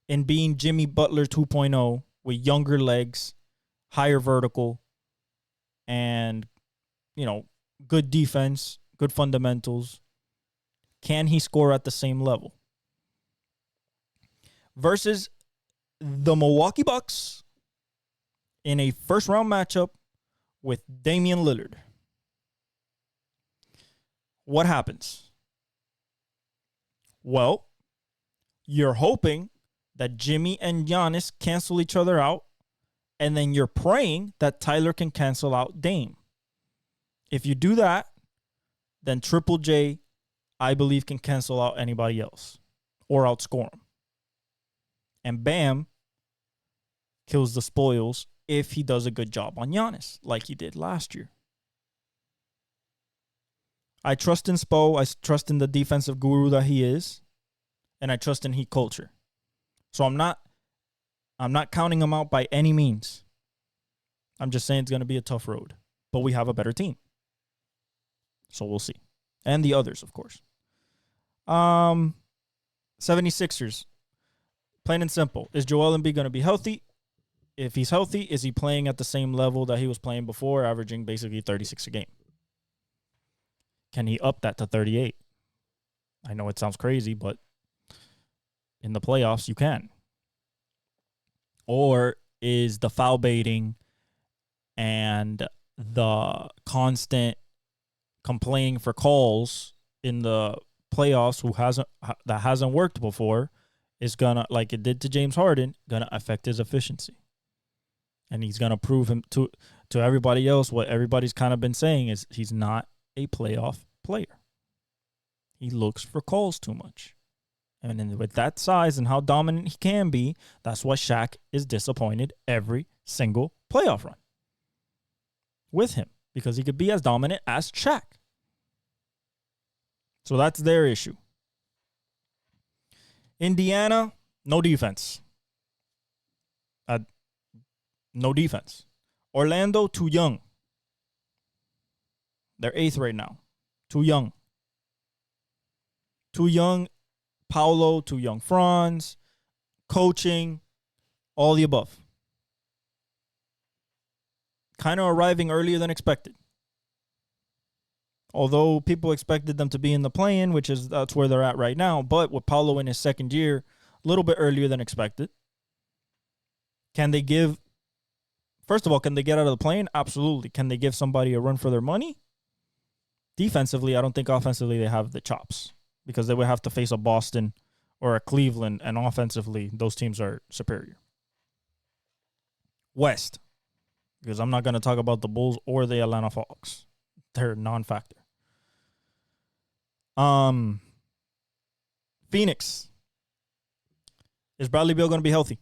in being Jimmy Butler 2.0 with younger legs, higher vertical, and, good defense, good fundamentals? Can he score at the same level? Versus the Milwaukee Bucks in a first-round matchup with Damian Lillard. What happens? Well, you're hoping that Jimmy and Giannis cancel each other out, and then you're praying that Tyler can cancel out Dame. If you do that, then Triple J, I believe, can cancel out anybody else or outscore him. And Bam kills the spoils if he does a good job on Giannis, like he did last year. I trust in Spo. I trust in the defensive guru that he is. and I trust in Heat culture. So I'm not counting him out by any means. I'm just saying it's going to be a tough road, but we have a better team. So we'll see. And the others, of course. 76ers. Plain and simple. Is Joel Embiid going to be healthy? If he's healthy, is he playing at the same level that he was playing before, averaging basically 36 a game? Can he up that to 38? I know it sounds crazy, but in the playoffs, you can. Or is the foul baiting and the constant complaining for calls in the playoffs that hasn't worked before is gonna, like it did to James Harden, gonna affect his efficiency? And he's gonna prove him to everybody else what everybody's kind of been saying is he's not a playoff player. He looks for calls too much. And then with that size and how dominant he can be, that's why Shaq is disappointed every single playoff run with him, because he could be as dominant as Shaq. So that's their issue. Indiana, no defense. No defense. Orlando, too young. They're 8th right now. Too young. Too young Paolo, too young Franz, coaching, all the above. Kind of arriving earlier than expected. Although people expected them to be in the play-in, that's where they're at right now. But with Paolo in his second year, a little bit earlier than expected. First of all, can they get out of the play-in? Absolutely. Can they give somebody a run for their money? Defensively, I don't think offensively they have the chops, because they would have to face a Boston or a Cleveland, and offensively, those teams are superior. West, because I'm not going to talk about the Bulls or the Atlanta Hawks. They're non-factor. Phoenix. Is Bradley Beal going to be healthy?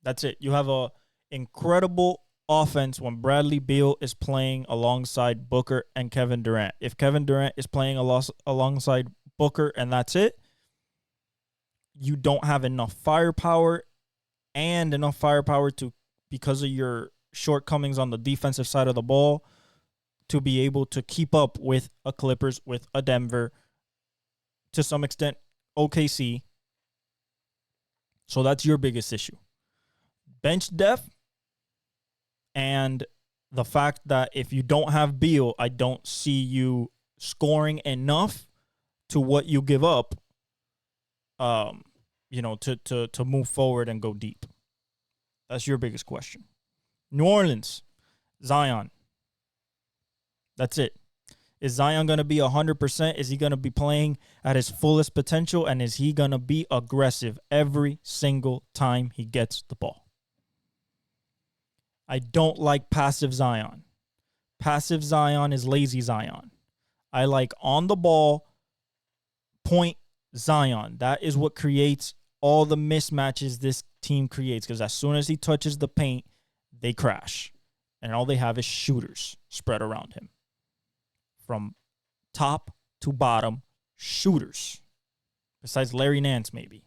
That's it. You have a incredible offense when Bradley Beal is playing alongside Booker and Kevin Durant. If Kevin Durant is playing alongside Booker and that's it, you don't have enough firepower because of your shortcomings on the defensive side of the ball to be able to keep up with a Clippers, with a Denver, to some extent OKC. So that's your biggest issue. Bench depth. And the fact that if you don't have Beal, I don't see you scoring enough to what you give up, to move forward and go deep. That's your biggest question. New Orleans, Zion. That's it. Is Zion going to be 100%? Is he going to be playing at his fullest potential? And is he going to be aggressive every single time he gets the ball? I don't like passive Zion. Passive Zion is lazy Zion. I like on the ball, point Zion. That is what creates all the mismatches this team creates, because as soon as he touches the paint, they crash. And all they have is shooters spread around him. From top to bottom, shooters. Besides Larry Nance, maybe.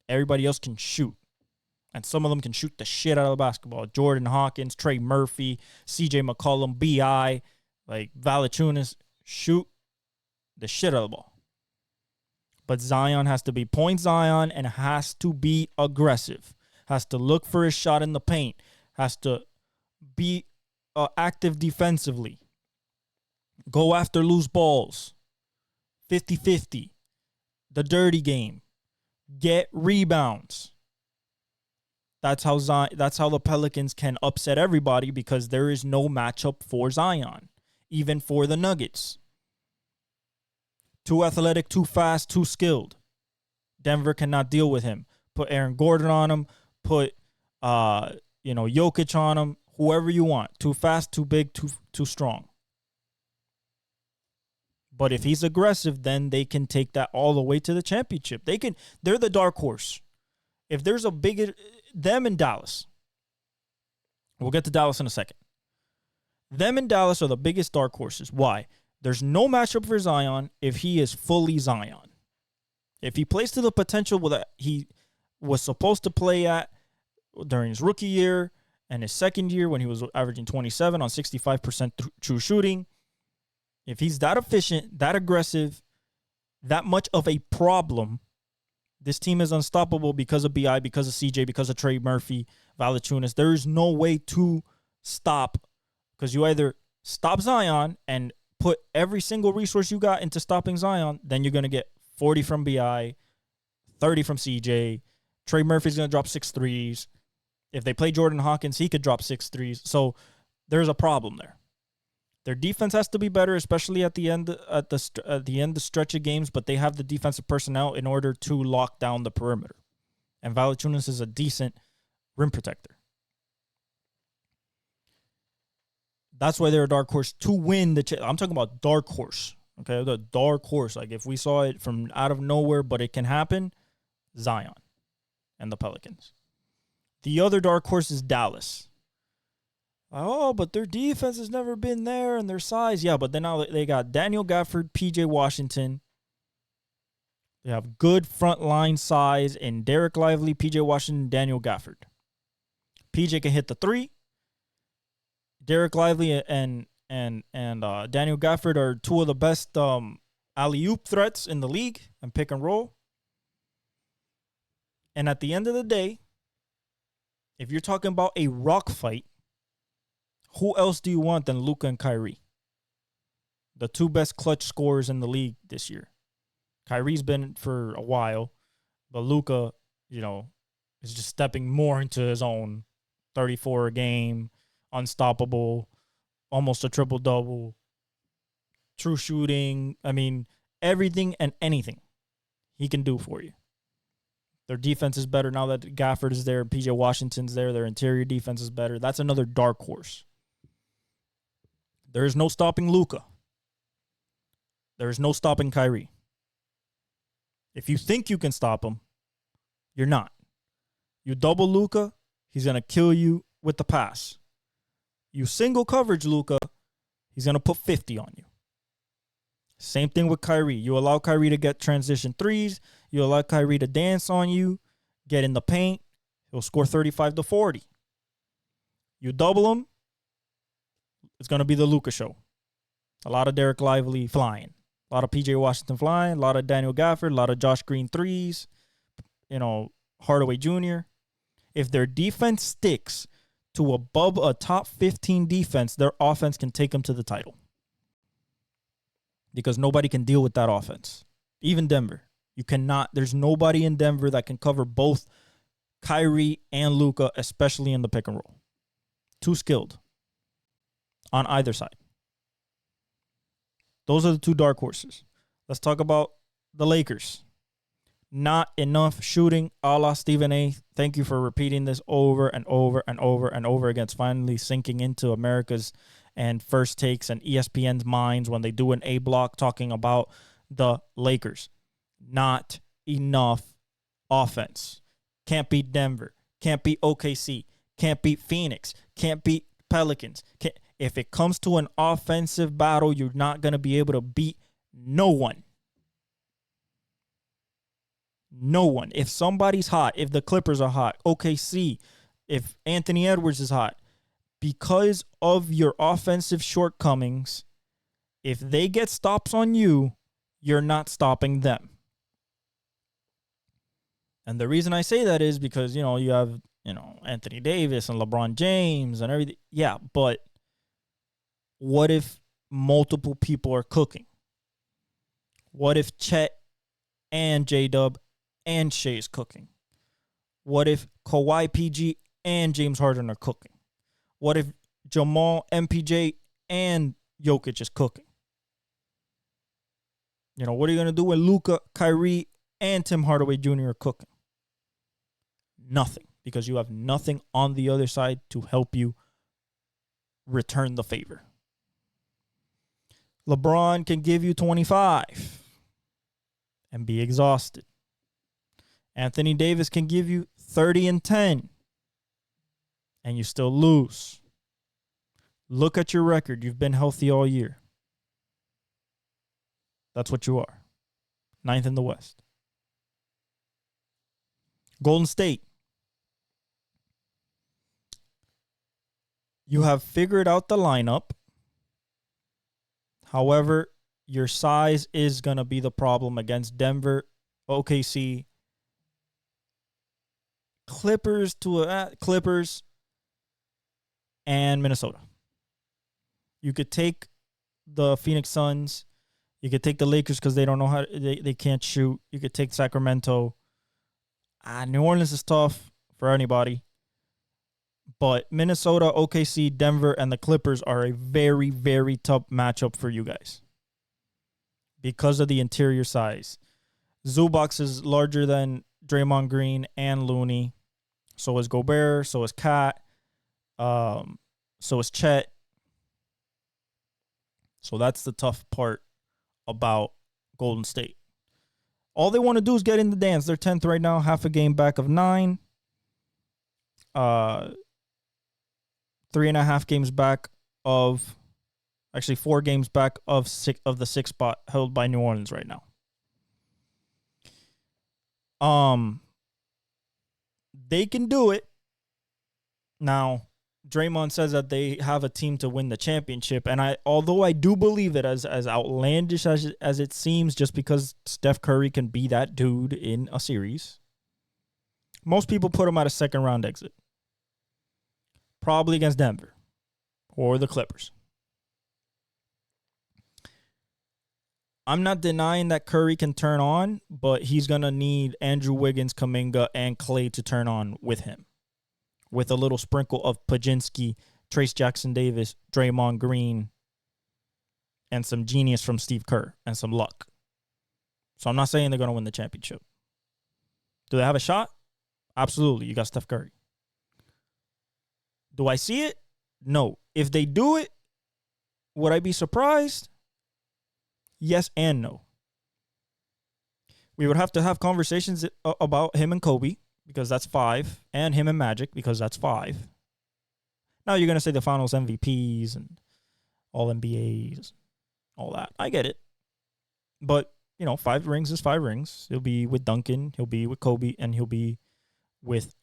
Everybody else can shoot. And some of them can shoot the shit out of the basketball. Jordan Hawkins, Trey Murphy, CJ McCollum, B.I., like Valanciunas, shoot the shit out of the ball. But Zion has to be point Zion and has to be aggressive. Has to look for his shot in the paint. Has to be active defensively. Go after loose balls. 50-50. The dirty game. Get rebounds. That's how the Pelicans can upset everybody, because there is no matchup for Zion, even for the Nuggets. Too athletic, too fast, too skilled. Denver cannot deal with him. Put Aaron Gordon on him. Put Jokic on him. Whoever you want. Too fast, too big, too strong. But if he's aggressive, then they can take that all the way to the championship. They're the dark horse. If there's them in Dallas, we'll get to Dallas in a second. Them and Dallas are the biggest dark horses. Why? There's no matchup for Zion if he is fully Zion. If he plays to the potential that he was supposed to play at during his rookie year and his second year when he was averaging 27 on 65% true shooting, if he's that efficient, that aggressive, that much of a problem, this team is unstoppable because of BI, because of CJ, because of Trey Murphy, Valanciunas. There's no way to stop, because you either stop Zion and put every single resource you got into stopping Zion, then you're going to get 40 from BI, 30 from CJ. Trey Murphy's going to drop 6 threes. If they play Jordan Hawkins, he could drop 6 threes. So there's a problem there. Their defense has to be better, especially at the end of the stretch of games, but they have the defensive personnel in order to lock down the perimeter. And Valanciunas is a decent rim protector. That's why they're a dark horse to win the I'm talking about dark horse. Okay, the dark horse. Like if we saw it from out of nowhere, but it can happen, Zion and the Pelicans. The other dark horse is Dallas. Oh, but their defense has never been there and their size. Yeah, but then now they got Daniel Gafford, PJ Washington. They have good front line size in Derek Lively, PJ Washington, Daniel Gafford. PJ can hit the 3. Derek Lively and Daniel Gafford are 2 of the best alley-oop threats in the league and pick and roll. And at the end of the day, if you're talking about a rock fight, who else do you want than Luka and Kyrie? The 2 best clutch scorers in the league this year. Kyrie's been for a while, but Luka, is just stepping more into his own. 34 a game, unstoppable, almost a triple-double, true shooting. I mean, everything and anything he can do for you. Their defense is better now that Gafford is there, PJ Washington's there. Their interior defense is better. That's another dark horse. There is no stopping Luka. There is no stopping Kyrie. If you think you can stop him, you're not. You double Luka, he's going to kill you with the pass. You single coverage Luka, he's going to put 50 on you. Same thing with Kyrie. You allow Kyrie to get transition threes. You allow Kyrie to dance on you, get in the paint. He'll score 35 to 40. You double him, it's going to be the Luka show. A lot of Derek Lively flying. A lot of PJ Washington flying. A lot of Daniel Gafford. A lot of Josh Green threes. Hardaway Jr. If their defense sticks to above a top 15 defense, their offense can take them to the title. Because nobody can deal with that offense. Even Denver. You cannot. There's nobody in Denver that can cover both Kyrie and Luka, especially in the pick and roll. Too skilled on either side. Those are the 2 dark horses. Let's talk about the Lakers. Not enough shooting, a la Stephen A. Thank you for repeating this over and over and over and over again. It's finally sinking into America's and First Takes and ESPN's minds when they do an A block talking about the Lakers. Not enough offense. Can't beat Denver. Can't beat OKC. Can't beat Phoenix. Can't beat Pelicans. If it comes to an offensive battle, you're not going to be able to beat no one. No one. If somebody's hot, if the Clippers are hot, OKC, if Anthony Edwards is hot, because of your offensive shortcomings, if they get stops on you, you're not stopping them. And the reason I say that is because, you have, Anthony Davis and LeBron James and everything. Yeah, but what if multiple people are cooking? What if Chet and J-Dub and Shea's cooking? What if Kawhi, PG, and James Harden are cooking? What if Jamal, MPJ, and Jokic is cooking? What are you going to do when Luka, Kyrie, and Tim Hardaway Jr. are cooking? Nothing, because you have nothing on the other side to help you return the favor. LeBron can give you 25 and be exhausted. Anthony Davis can give you 30 and 10 and you still lose. Look at your record. You've been healthy all year. That's what you are. 9th in the West. Golden State. You have figured out the lineup. However, your size is going to be the problem against Denver, OKC, Clippers, and Minnesota. You could take the Phoenix Suns. You could take the Lakers because they don't know how they can't shoot. You could take Sacramento. New Orleans is tough for anybody. But Minnesota, OKC, Denver, and the Clippers are a very, very tough matchup for you guys because of the interior size. Zubac is larger than Draymond Green and Looney. So is Gobert. So is Kat. So is Chet. So that's the tough part about Golden State. All they want to do is get in the dance. They're 10th right now, half a game back of 9. 3.5 games back of, actually 4 games back of the 6th spot held by New Orleans right now. They can do it. Now, Draymond says that they have a team to win the championship, and although I do believe it, as outlandish as it seems, just because Steph Curry can be that dude in a series, most people put him at a second round exit. Probably against Denver or the Clippers. I'm not denying that Curry can turn on, but he's going to need Andrew Wiggins, Kuminga, and Klay to turn on with him, with a little sprinkle of Pajinski, Trace Jackson-Davis, Draymond Green, and some genius from Steve Kerr and some luck. So I'm not saying they're going to win the championship. Do they have a shot? Absolutely. You got Steph Curry. Do I see it? No. If they do it, would I be surprised? Yes and no. We would have to have conversations about him and Kobe, because that's 5, and him and Magic, because that's 5. Now you're going to say the finals MVPs and all NBAs, all that. I get it. But, 5 rings is 5 rings. He'll be with Duncan, he'll be with Kobe, and he'll be with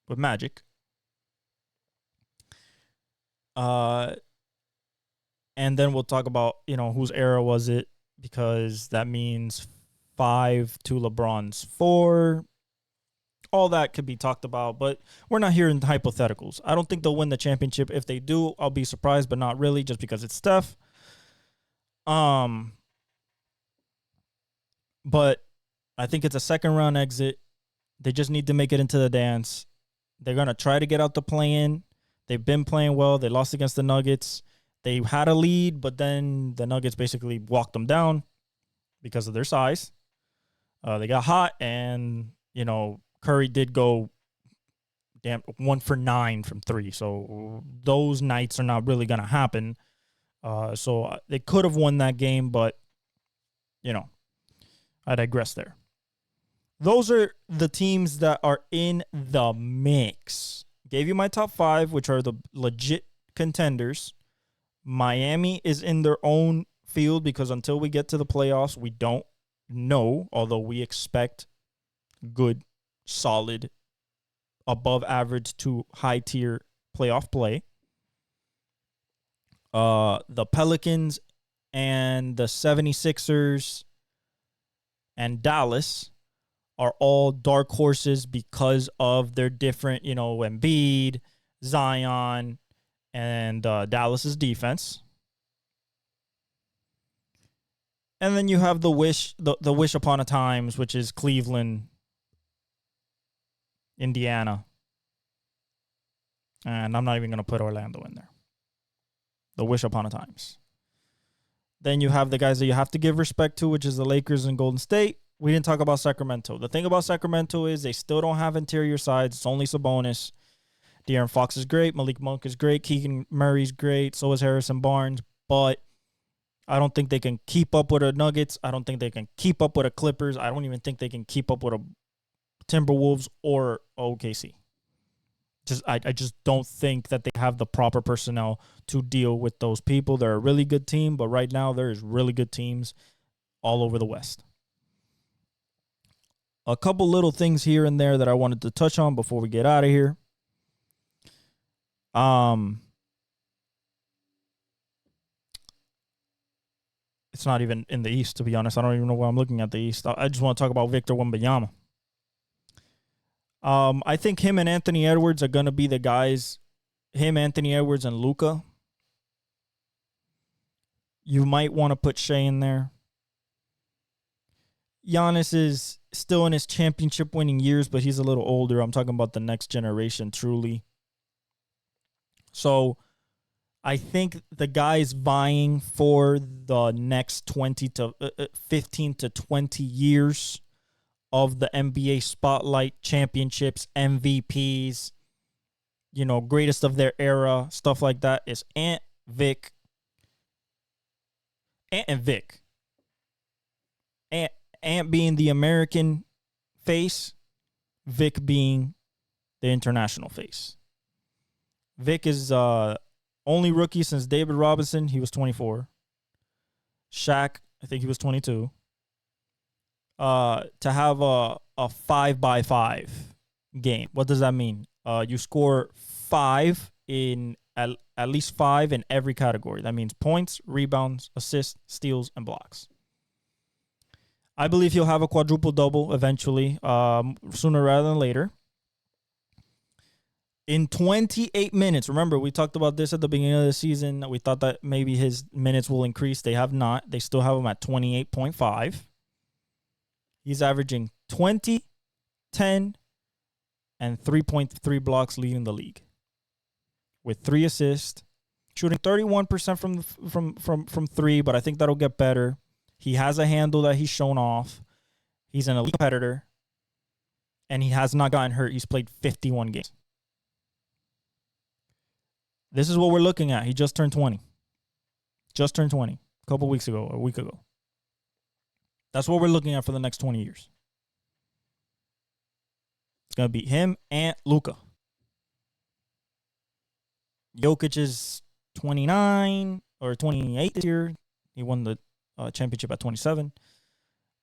Magic. And then we'll talk about, whose era was it, because that means 5 to LeBron's 4. All that could be talked about, but we're not here in hypotheticals. I don't think they'll win the championship. If they do, I'll be surprised, but not really, just because it's Steph. But I think it's a second round exit. They just need to make it into the dance. They're going to try to get out the play-in. They've been playing well. They lost against the Nuggets. They had a lead, but then the Nuggets basically walked them down because of their size. They got hot, and, Curry did go 1 for 9 from 3. So those nights are not really going to happen. So they could have won that game, but, I digress there. Those are the teams that are in the mix. Gave you my top 5, which are the legit contenders. Miami is in their own field because until we get to the playoffs, we don't know, although we expect good, solid, above average to high tier playoff play. The Pelicans and the 76ers and Dallas are all dark horses because of their different, Embiid, Zion, and Dallas's defense. And then you have the wish upon a times, which is Cleveland, Indiana. And I'm not even going to put Orlando in there. The wish upon a times. Then you have the guys that you have to give respect to, which is the Lakers and Golden State. We didn't talk about Sacramento. The thing about Sacramento is they still don't have interior sides. It's only Sabonis. De'Aaron Fox is great. Malik Monk is great. Keegan Murray's great. So is Harrison Barnes. But I don't think they can keep up with the Nuggets. I don't think they can keep up with the Clippers. I don't even think they can keep up with a Timberwolves or OKC. I just don't think that they have the proper personnel to deal with those people. They're a really good team, but right now there's really good teams all over the West. A couple little things here and there that I wanted to touch on before we get out of here. It's not even in the East, to be honest. I don't even know why I'm looking at the East. I just want to talk about Victor Wembanyama. I think him and Anthony Edwards are going to be the guys. Him, Anthony Edwards, and Luka. You might want to put Shea in there. Giannis is still in his championship winning years, but he's a little older. I'm talking about the next generation, truly. So I think the guys vying for the next 15 to 20 years of the NBA spotlight, championships, MVPs, greatest of their era, stuff like that, is Ant, Vic, and Vic. Ant being the American face, Vic being the international face. Vic is only rookie since David Robinson. He was 24. Shaq, I think he was 22. To have a 5x5 game. What does that mean? You score 5 in at least 5 in every category. That means points, rebounds, assists, steals, and blocks. I believe he'll have a quadruple-double eventually, sooner rather than later. In 28 minutes, remember, we talked about this at the beginning of the season. We thought that maybe his minutes will increase. They have not. They still have him at 28.5. He's averaging 20, 10, and 3.3 blocks, leading the league. With 3 assists, shooting 31% from 3, but I think that'll get better. He has a handle that he's shown off. He's an elite competitor. And he has not gotten hurt. He's played 51 games. This is what we're looking at. He just turned 20. Just turned 20 a couple weeks ago, or a week ago. That's what we're looking at for the next 20 years. It's going to be him and Luka. Jokic is 29 or 28 this year. He won the championship at 27.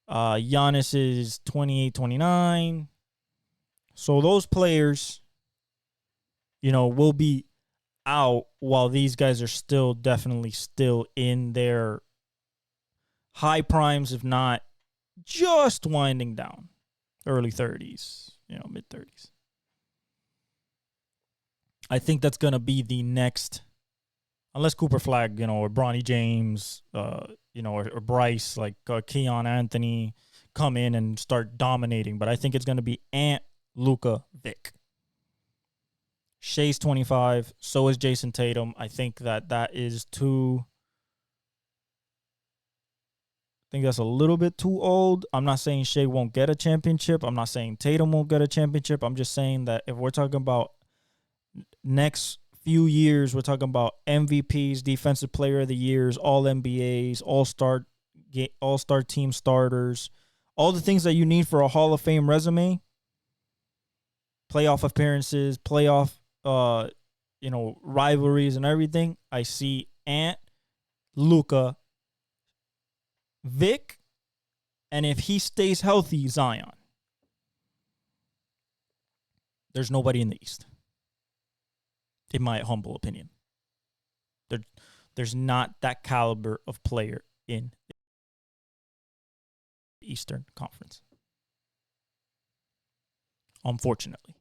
Giannis is 28, 29. So those players, will be out while these guys are definitely still in their high primes, if not just winding down. Early 30s, mid 30s. I think that's going to be the next, unless Cooper Flag, or Bronny James, or Bryce, like Keon Anthony, come in and start dominating. But I think it's going to be Ant, Luka, Vic. Shea's 25. So is Jason Tatum. I think that is too. I think that's a little bit too old. I'm not saying Shea won't get a championship. I'm not saying Tatum won't get a championship. I'm just saying that if we're talking about next few years, we're talking about MVPs, Defensive Player of the Years, All NBAs, All-Star team starters, all the things that you need for a Hall of Fame resume, playoff appearances, playoff, rivalries and everything. I see Ant, Luka, Vic, and if he stays healthy, Zion. There's nobody in the East. In my humble opinion. There's not that caliber of player in the Eastern Conference. Unfortunately.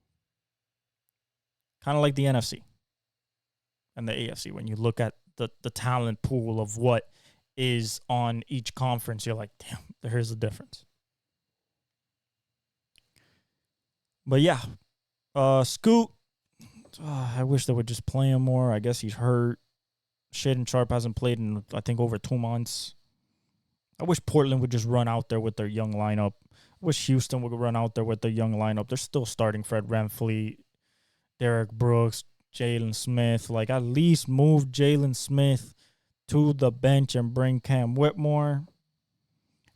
Kind of like the NFC and the AFC. When you look at the talent pool of what is on each conference, you're like, damn, there's a difference. But yeah, Scoot, I wish they would just play him more. I guess he's hurt. Shaedon Sharp hasn't played in, I think, over 2 months. I wish Portland would just run out there with their young lineup. I wish Houston would run out there with their young lineup. They're still starting Fred VanVleet, Derek Brooks, Jalen Smith. Like, at least move Jalen Smith to the bench and bring Cam Whitmore.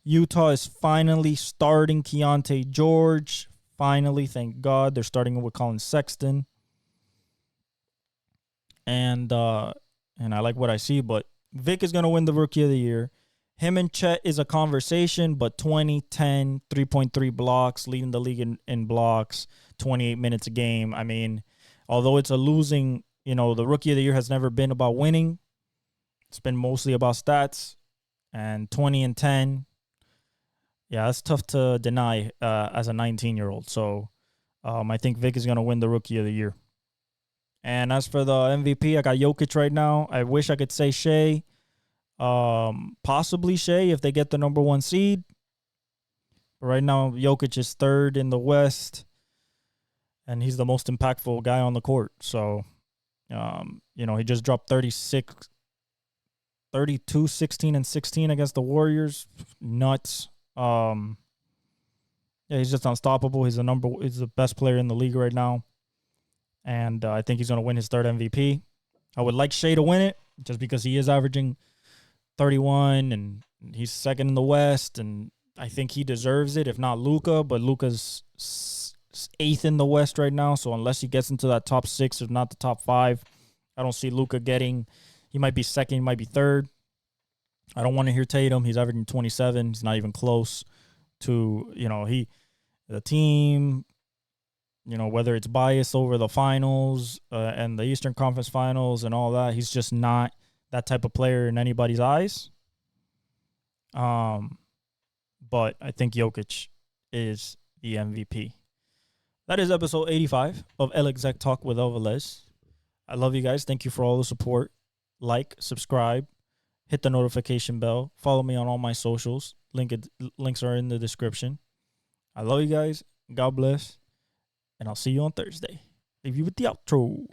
Utah is finally starting Keontae George. Finally, thank God. They're starting with Colin Sexton. And I like what I see, but Vic is going to win the Rookie of the Year. Him and Chet is a conversation, but 20, 10, 3.3 blocks, leading the league in blocks, 28 minutes a game. I mean, although it's a losing, the rookie of the year has never been about winning. It's been mostly about stats. And 20 and 10, yeah, that's tough to deny as a 19-year-old. So I think Vic is going to win the rookie of the year. And as for the MVP, I got Jokic right now. I wish I could say Shea. Possibly Shea if they get the number 1 seed. But right now, Jokic is third in the West, and he's the most impactful guy on the court. So, he just dropped 32, 16, and 16 against the Warriors. Nuts. Yeah, he's just unstoppable. He's the best player in the league right now. And I think he's going to win his 3rd MVP. I would like Shea to win it just because he is averaging 31 and he's 2nd in the West. And I think he deserves it, if not Luka. But Luka's 8th in the West right now. So unless he gets into that top 6, if not the top 5, I don't see Luka getting. He might be 2nd, he might be 3rd. I don't want to hear Tatum. He's averaging 27. He's not even close to, the team. Whether it's biased over the finals and the Eastern Conference Finals and all that, he's just not that type of player in anybody's eyes. But I think Jokic is the MVP. That is episode 85 of El Exec Talk with Alvarez. I love you guys. Thank you for all the support. Like, subscribe, hit the notification bell. Follow me on all my socials. Links are in the description. I love you guys. God bless. And I'll see you on Thursday. Leave you with the outro.